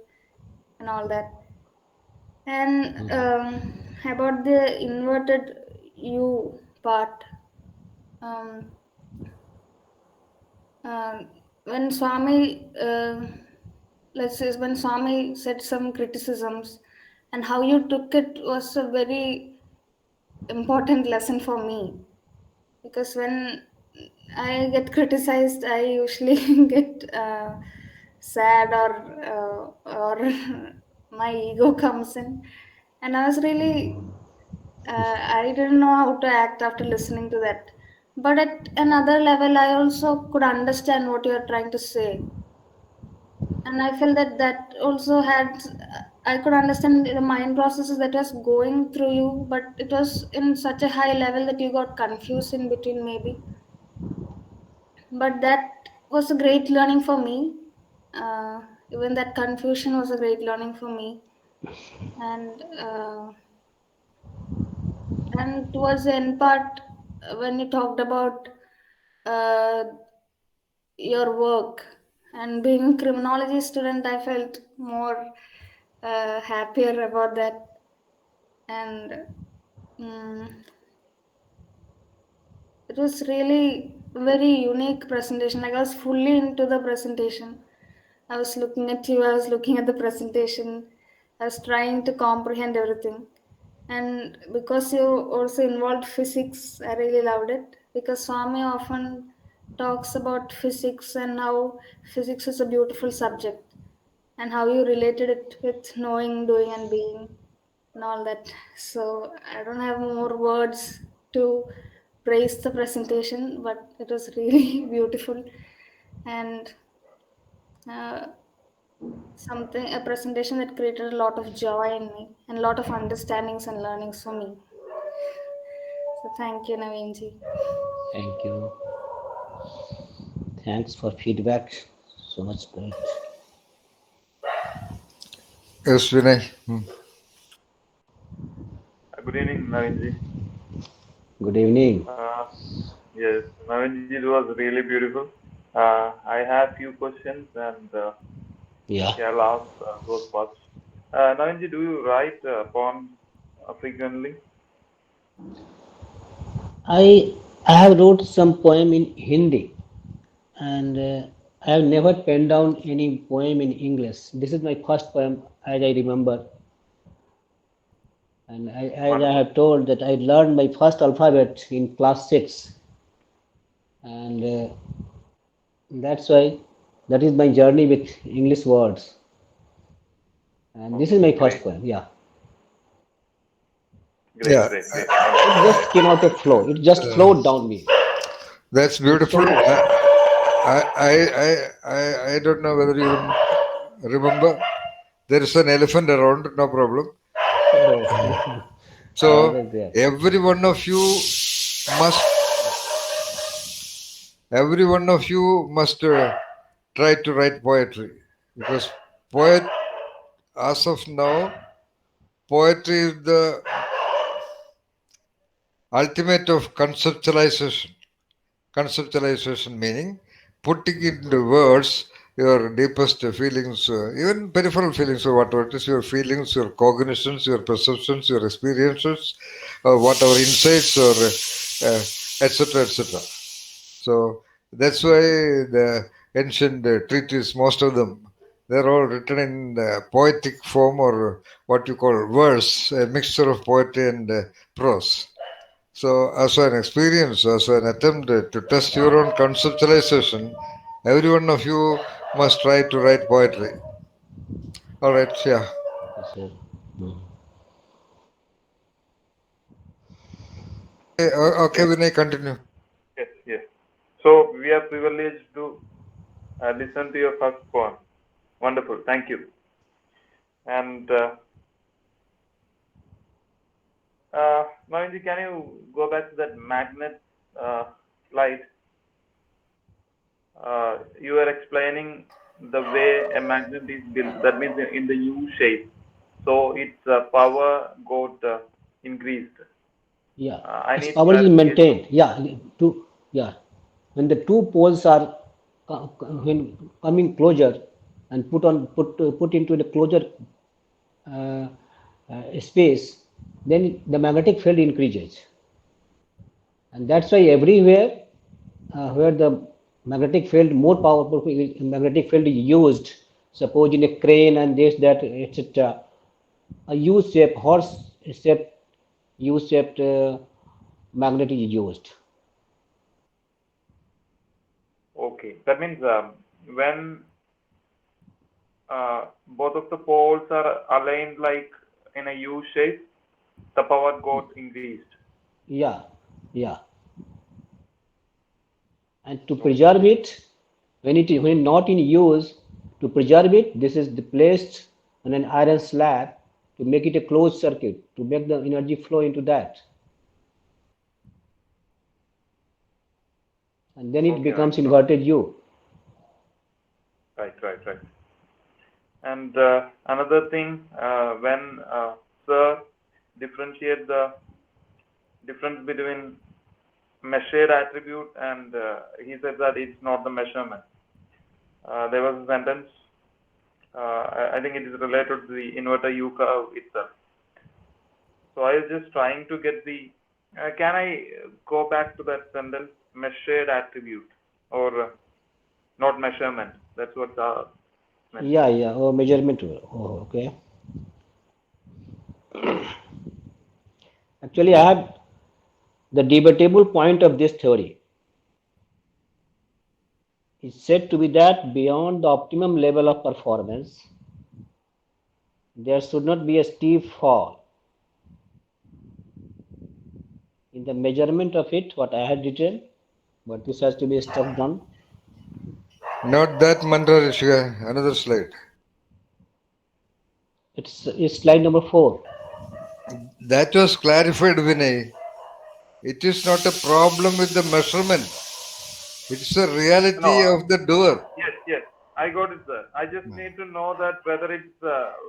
and all that. And about the inverted U part, um, uh, when Swami, let's say, when Swami said some criticisms, and how you took it was a very important lesson for me, because when I get criticized, I usually get sad, or my ego comes in, and I was really I didn't know how to act after listening to that. But at another level, I also could understand what you are trying to say, and I felt that that also had, I could understand the mind processes that was going through you, but it was in such a high level that you got confused in between maybe. But that was a great learning for me. uh, Even that confusion was a great learning for me. And uh, and towards the end part, when you talked about uh, your work and being a criminology student, I felt more happier about that. And mm, it was really very unique presentation. Like I was fully into the presentation. I was looking at you, I was looking at the presentation, I was trying to comprehend everything. And because you also involved physics, I really loved it. Because Swami often talks about physics and how physics is a beautiful subject. and how you related it with knowing, doing, and being, and all that. So I don't have more words to praise the presentation, but it was really beautiful and uh, something a presentation that created a lot of joy in me and a lot of understandings and learnings for me. So thank you, Naveenji. Thank you. Thanks for feedback. So much great. Yes, Vinay. Good evening, Navinji. Good evening. Yes, Navinji, it was really beautiful. I have few questions and Yeah. yeah, I'll ask those first. Navinji, do you write poems frequently? I have wrote some poem in Hindi, and I have never penned down any poem in English. This is my first poem, as I remember. And as I Wonderful. have told that I learned my first alphabet in class 6, and that's why that is my journey with English words. And this is Okay, my great, first poem. Yeah, great, Yeah, great, great. it Wonderful. just came out of flow. It just flowed down me. that's It's beautiful. so much. I don't know whether you remember. There is an elephant around, no problem. Oh, So always there. every one of you must, try to write poetry, because poet, as of now, poetry is the ultimate of conceptualization. Conceptualization meaning putting into words your deepest feelings, even peripheral feelings, or whatever it is, your feelings, your cognitions, your perceptions, your experiences, or whatever insights, or etc., etc. So that's why the ancient treatises, most of them, they're all written in poetic form, or what you call verse, a mixture of poetry and prose. So, as an experience, as an attempt to test your own conceptualization, every one of you must try to write poetry. All right, yeah. Yes, sir. Mm. Okay, Yes, Vinay, continue. yes, yes. So we are privileged to listen to your first poem. Wonderful, thank you. And Navinji, can you go back to that magnet slide? You were explaining the way a magnet is built. That means in the U shape. So its power got increased. Yeah, I its need power is clarification. maintained. Yeah, yeah, when the two poles are when coming closer and put into the closer uh, space, then the magnetic field increases, and that's why everywhere where the magnetic field more powerful magnetic field is used, suppose in a crane and this that etc. A U-shaped horse-shaped U-shaped magnet is used. Okay, that means when both of the poles are aligned like in a U shape, the power got increased. Yeah, yeah. And to Okay, preserve it, when not in use, to preserve it, this is placed on an iron slab to make it a closed circuit, to make the energy flow into that. And then it okay, becomes Navinji. inverted U. Right, right, right. And another thing, when Sir differentiate the difference between measured attribute and he said that it's not the measurement. There was a sentence, I think it is related to the inverter U curve itself. So I was just trying to get the, can I go back to that sentence, measured attribute or not measurement? That's what meant. Yeah, yeah. Oh, measurement. Oh, okay. Actually, I have the debatable point of this theory is said to be that beyond the optimum level of performance, There should not be a steep fall in the measurement of it, what I had written, but this has to be stuff done. Not that mantra, Rishika. Another slide. It's slide number 4. That was clarified, Vinay. It is not a problem with the measurement. It's a reality No, of the doer. yes, I got it, sir. I just need to know that whether it's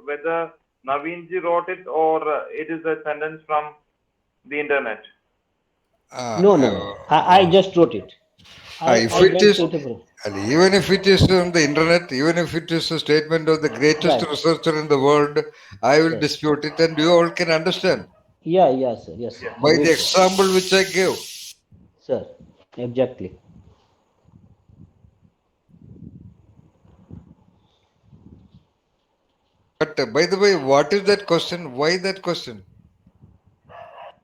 whether Navinji wrote it or it is a sentence from the internet. No. I just wrote it. If I it went is, to the and even if it is on the internet, even if it is a statement of the greatest right, researcher in the world, I will sir. dispute it, and you all can understand Yeah, sir. Yes, Yes. by agreed, the sir. example which I gave. Sir, exactly. But by the way, what is that question? Why that question?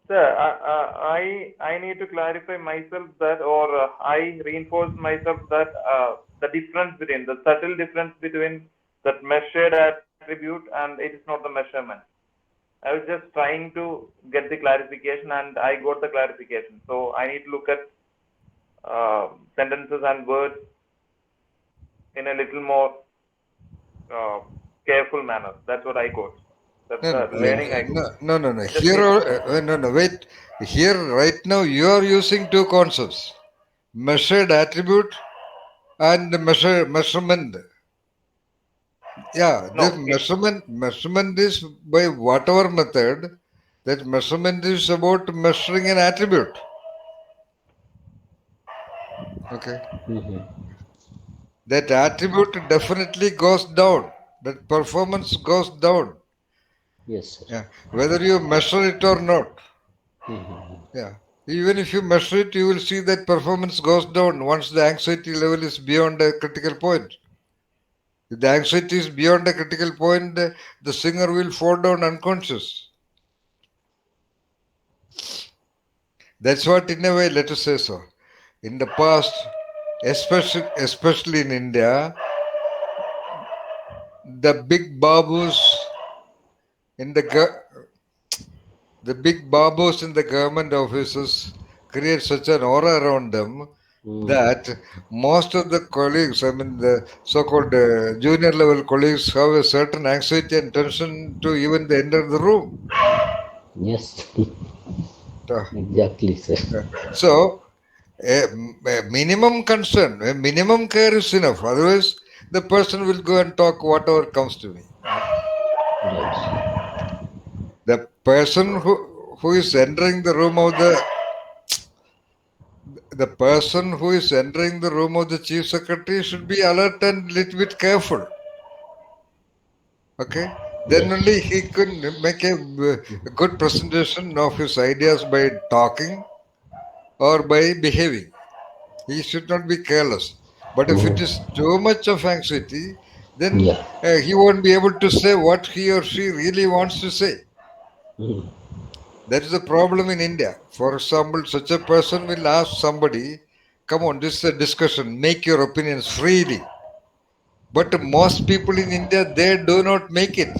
Sir, I need to clarify myself that, or I reinforce myself that the difference between the subtle difference between that measured attribute and it is not the measurement. I was just trying to get the clarification, and I got the clarification. So I need to look at sentences and words in a little more careful manner. That's what I got. That's the learning I got. No. I just Here, need to know. no. Wait. Here, right now, you are using two concepts: measured attribute and measurement. Yeah, this No, measurement is by whatever method. That measurement is about measuring an attribute. Okay. That attribute definitely goes down. That performance goes down. Yes, sir. Yeah. Whether you measure it or not. Yeah. Even if you measure it, you will see that performance goes down once the anxiety level is beyond a critical point. If the anxiety is beyond a critical point, the singer will fall down unconscious. That's what, in a way, let us say so. In the past, especially in India, the big babus in the big babus in the government offices create such an aura around them that most of the colleagues, I mean the so-called junior level colleagues, have a certain anxiety and tension to even enter the room. Yes, Uh, exactly, sir. So, a minimum concern, a minimum care is enough. Otherwise, the person will go and talk whatever comes to me. Right. The person who is entering the room of the person who is entering the room of the chief secretary should be alert and little bit careful. Okay, then Yes. only he can make a good presentation of his ideas by talking or by behaving. He should not be careless. But if it is too much of anxiety, then Yeah. he won't be able to say what he or she really wants to say. That is the problem in India. For example, such a person will ask somebody, come on, this is a discussion, make your opinions freely. But most people in India, they do not make it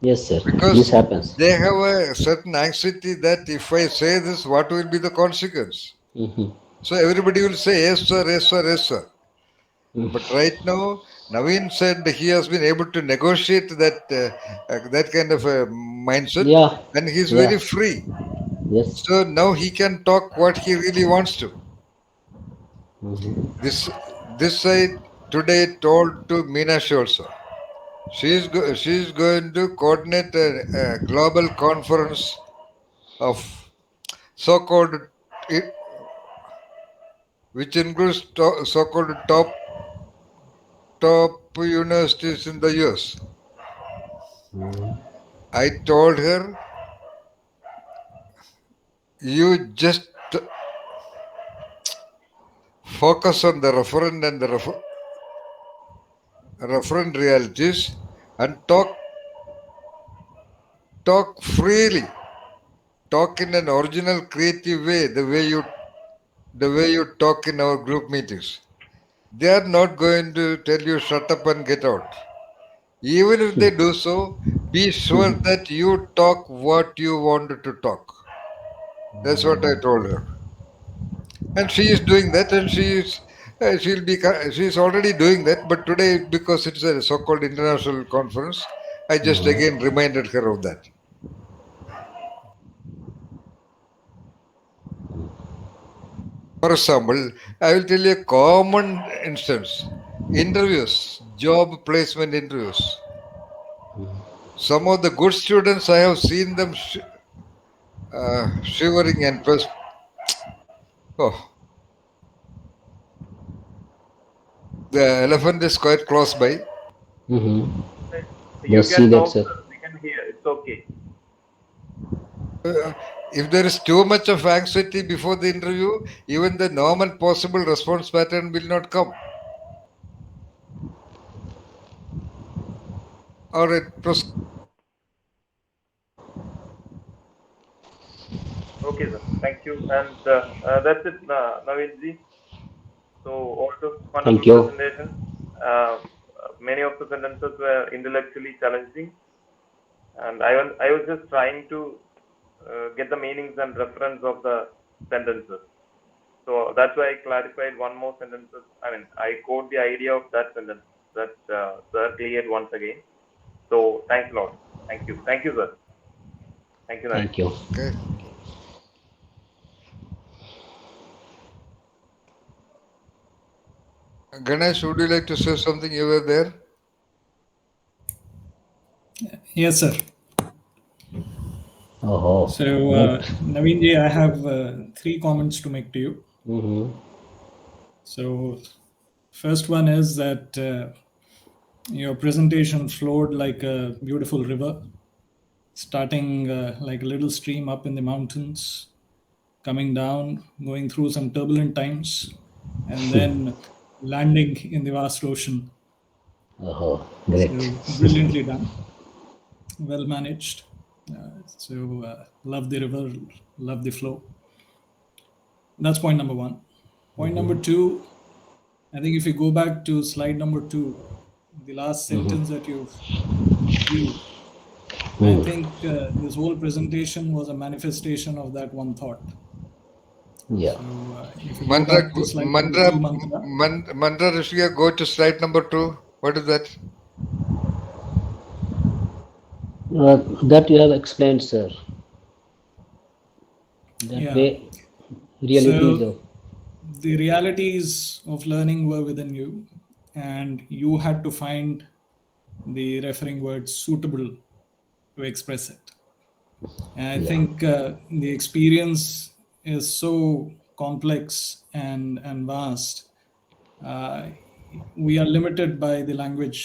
Yes, sir. This because happens. they have a certain anxiety that if I say this, what will be the consequence? So everybody will say, yes, sir, yes, sir, yes, sir. But right now, Navin said he has been able to negotiate that kind of a mindset, Yeah. and he's Yeah. very free. Yes. So now he can talk what he really wants to. This I today told to Meenakshi also. She is going to coordinate a global conference of so-called which includes so-called top universities in the US. I told her, you just focus on the referent and the referent realities and talk freely, talk in an original, creative way, the way you talk in our group meetings. They are not going to tell you shut up and get out. Even if they do so, be sure that you talk what you wanted to talk. That's what I told her. And she is doing that, and she's already doing that. But today, because it's a so-called international conference, I just again reminded her of that. For example, I will tell you a common instance: interviews, job placement interviews. Some of the good students, I have seen them shivering and oh, the elephant is quite close by. You See can that, talk, sir. sir. We can hear. It's okay. If there is too much of anxiety before the interview, even the normal possible response pattern will not come. All right, Okay, sir. Thank you. And that's it, Navin ji. So, all the Thank wonderful you. presentations. Uh, Many of the sentences were intellectually challenging, and I was just trying to get the meanings and reference of the sentences. So that's why I clarified one more sentence. I mean, I caught the idea of that sentence that sir cleared once again. So thanks a lot. Thank you, sir. Thank you, Navin. Thank you. Okay. Ganesh, would you like to say something? You were there. Yes, sir. Oh, So, good. Naveen ji, I have 3 comments to make to you. So, first one is that your presentation flowed like a beautiful river, starting like a little stream up in the mountains, coming down, going through some turbulent times, and then landing in the vast ocean. Oh, great. So, brilliantly done, well managed. Love the river, love the flow. That's point number 1. Point number 2, I think if you go back to slide number 2, the last sentence that you've viewed, I think this whole presentation was a manifestation of that one thought. Yeah. So if you go back to slide number 2, Mantra Rishika, go to slide number 2. What is that? That you have explained, sir. That Yeah. way, realities So of. the realities of learning were within you, and you had to find the referring word suitable to express it. And I think the experience is so complex and vast. We are limited by the language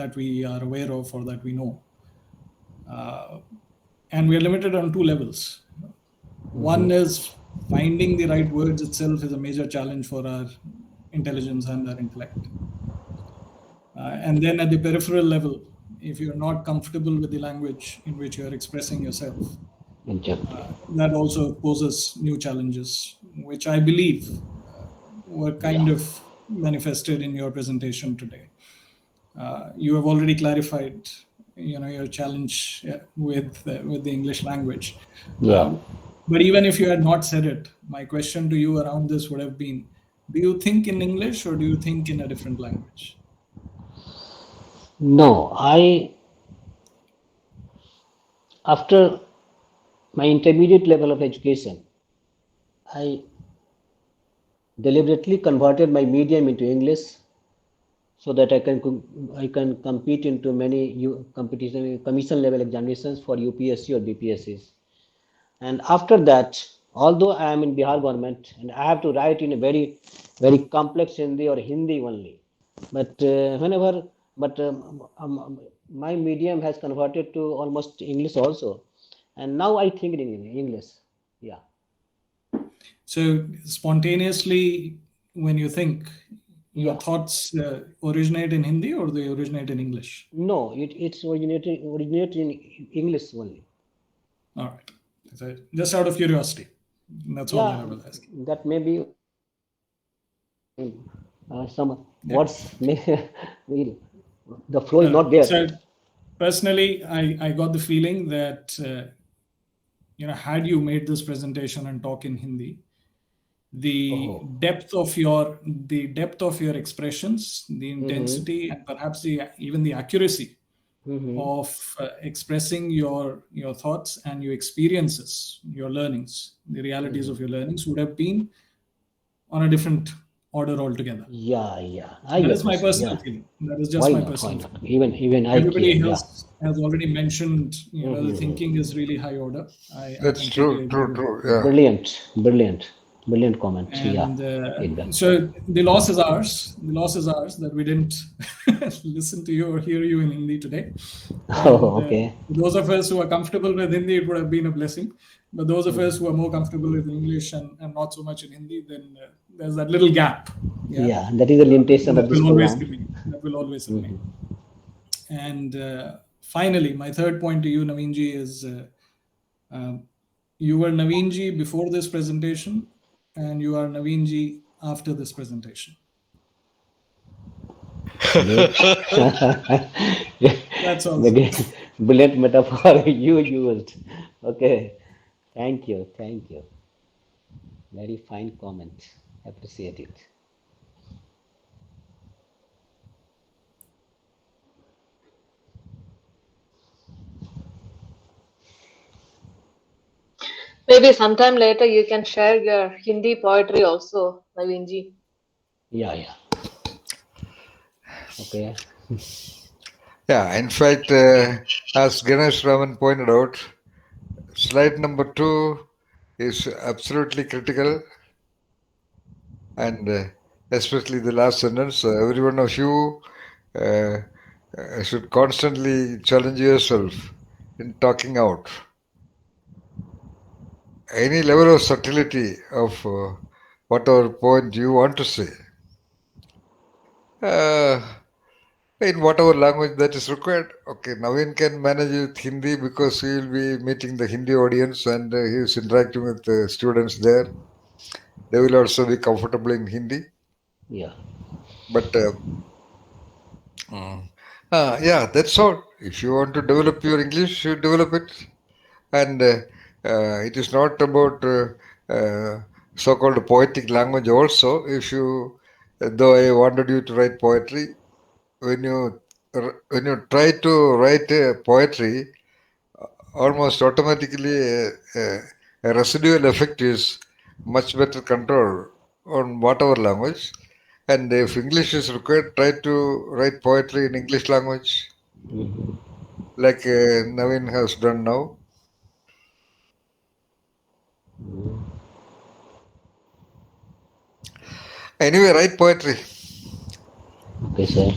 that we are aware of or that we know. And we are limited on 2 levels. One is finding the right words itself is a major challenge for our intelligence and our intellect. And then at the peripheral level, if you're not comfortable with the language in which you're expressing yourself, that also poses new challenges, which I believe were kind of manifested in your presentation today. You have already clarified, your challenge with the English language. Yeah. But even if you had not said it, my question to you around this would have been: do you think in English or do you think in a different language? No, after my intermediate level of education, I deliberately converted my medium into English so that I can compete into many commission level examinations for UPSC or BPSCs. And after that, although I am in Bihar government and I have to write in a very complex Hindi or Hindi only, but my medium has converted to almost English also, and now I think in English. Yeah. So spontaneously, when you think, your thoughts originate in Hindi or they originate in English? No, it's originated in English only. All right. So just out of curiosity, that's all that I was asking. That may be some words may the flow is not there. personally, I got the feeling that had you made this presentation and talk in Hindi, the Oh. depth of your expressions, the intensity, and perhaps even the accuracy of expressing your thoughts and your experiences, your learnings, the realities of your learnings would have been on a different order altogether. Yeah, yeah. So I that is my appreciate. personal Yeah. feeling. That is just Why my not? Why personal not? feeling. Even I care. Everybody Yeah. has already mentioned, the thinking is really high order. I That's completely true, agree true, with true. that. Yeah. Brilliant comment. Yeah. And Feedback. so the loss is ours. The loss is ours that we didn't listen to you or hear you in Hindi today. And Oh, okay. those of us who are comfortable with Hindi, it would have been a blessing. But those of us who are more comfortable with English and not so much in Hindi, then there's that little gap. Yeah, that is the limitation That of this will always program. remain. That will always remain. And finally, my third point to you, Navinji, is you were Navinji before this presentation, and you are Navinji after this presentation. Great. That's all. Again, brilliant metaphor you used. Okay. Thank you. Very fine comment. Appreciate it. Maybe sometime later you can share your Hindi poetry also, Navinji. Yeah. Okay. Yeah, in fact, as Ganesh Raman pointed out, slide number 2 is absolutely critical, and especially the last sentence. Every one of you should constantly challenge yourself in talking out. Any level of subtlety of whatever point you want to say. In whatever language that is required. Okay, Navin can manage with Hindi because he will be meeting the Hindi audience and he is interacting with the students there. They will also be comfortable in Hindi. Yeah. But yeah, that's all. If you want to develop your English, you develop it. And it is not about so-called poetic language also. If you, though I wanted you to write poetry, when you try to write poetry, almost automatically a residual effect is much better control on whatever language. And if English is required, try to write poetry in English language, like Navin has done now. Anyway, write poetry. Okay, sir.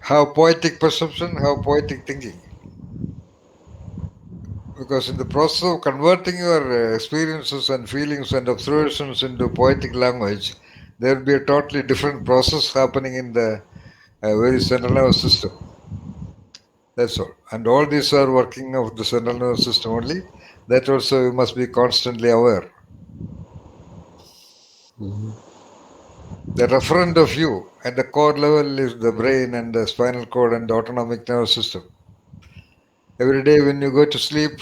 Have poetic perception, have poetic thinking. Because in the process of converting your experiences and feelings and observations into poetic language, there will be a totally different process happening in the very central nervous system. That's all. And all these are working of the central nervous system only. That also you must be constantly aware. The referent of you at the core level is the brain and the spinal cord and the autonomic nervous system. Every day when you go to sleep,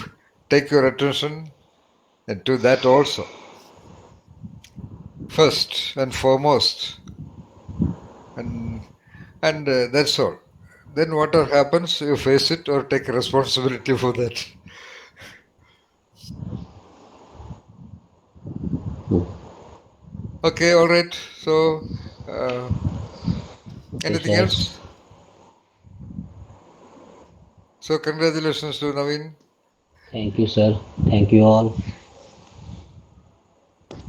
take your attention to that also. First and foremost. And that's all. Then whatever happens, you face it or take responsibility for that. Okay, all right. So, anything sir. else? So, congratulations to Navin. Thank you, sir. Thank you all.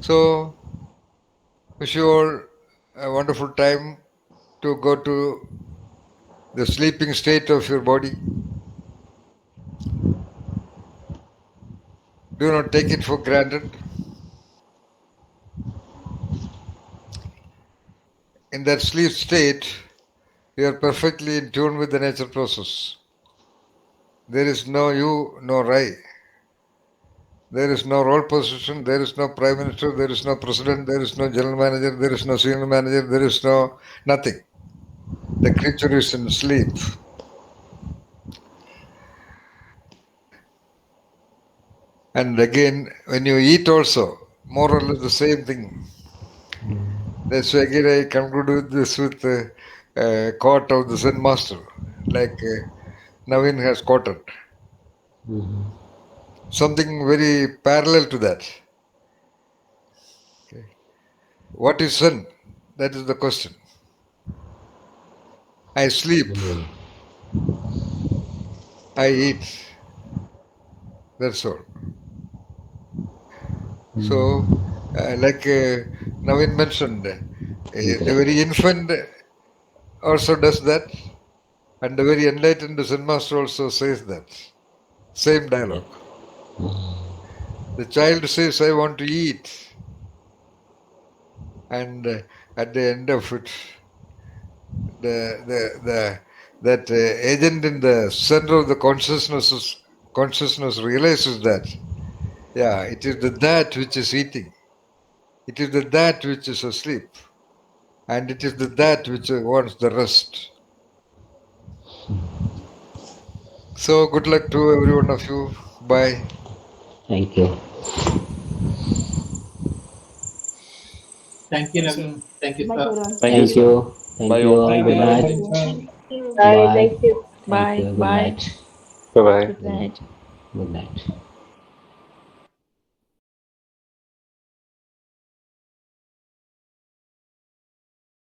So, wish you all a wonderful time to go to the sleeping state of your body. Do not take it for granted. In that sleep state, you are perfectly in tune with the nature process. There is no you, no I. There is no role position, there is no prime minister, there is no president, there is no general manager, there is no senior manager, there is no nothing. The creature is in sleep. And again, when you eat also, more or less the same thing. That's why again I conclude with this with a quote of the Zen Master, like Navin has quoted. Something very parallel to that. Okay. What is Zen? That is the question. I sleep, I eat, that's all. So, like Navin mentioned, the very infant also does that, and the very enlightened Zen Master also says that. Same dialogue. The child says, I want to eat. And at the end of it, that agent in the center of the consciousness realizes that, yeah, it is the that which is eating. It is the that which is asleep. And it is the that which wants the rest. So good luck to every one of you. Bye. Thank you. Thank you, Yes, Navin. sir. Thank you, Bye, sir. everyone. Thank you, Thank sir. you. Thank Bye you. all. Thank Good you. night. Thanks, sir. Thank you. Bye. Bye. Thank you. Thank Bye. you. Good Bye. night. Bye bye. Good night. Good night.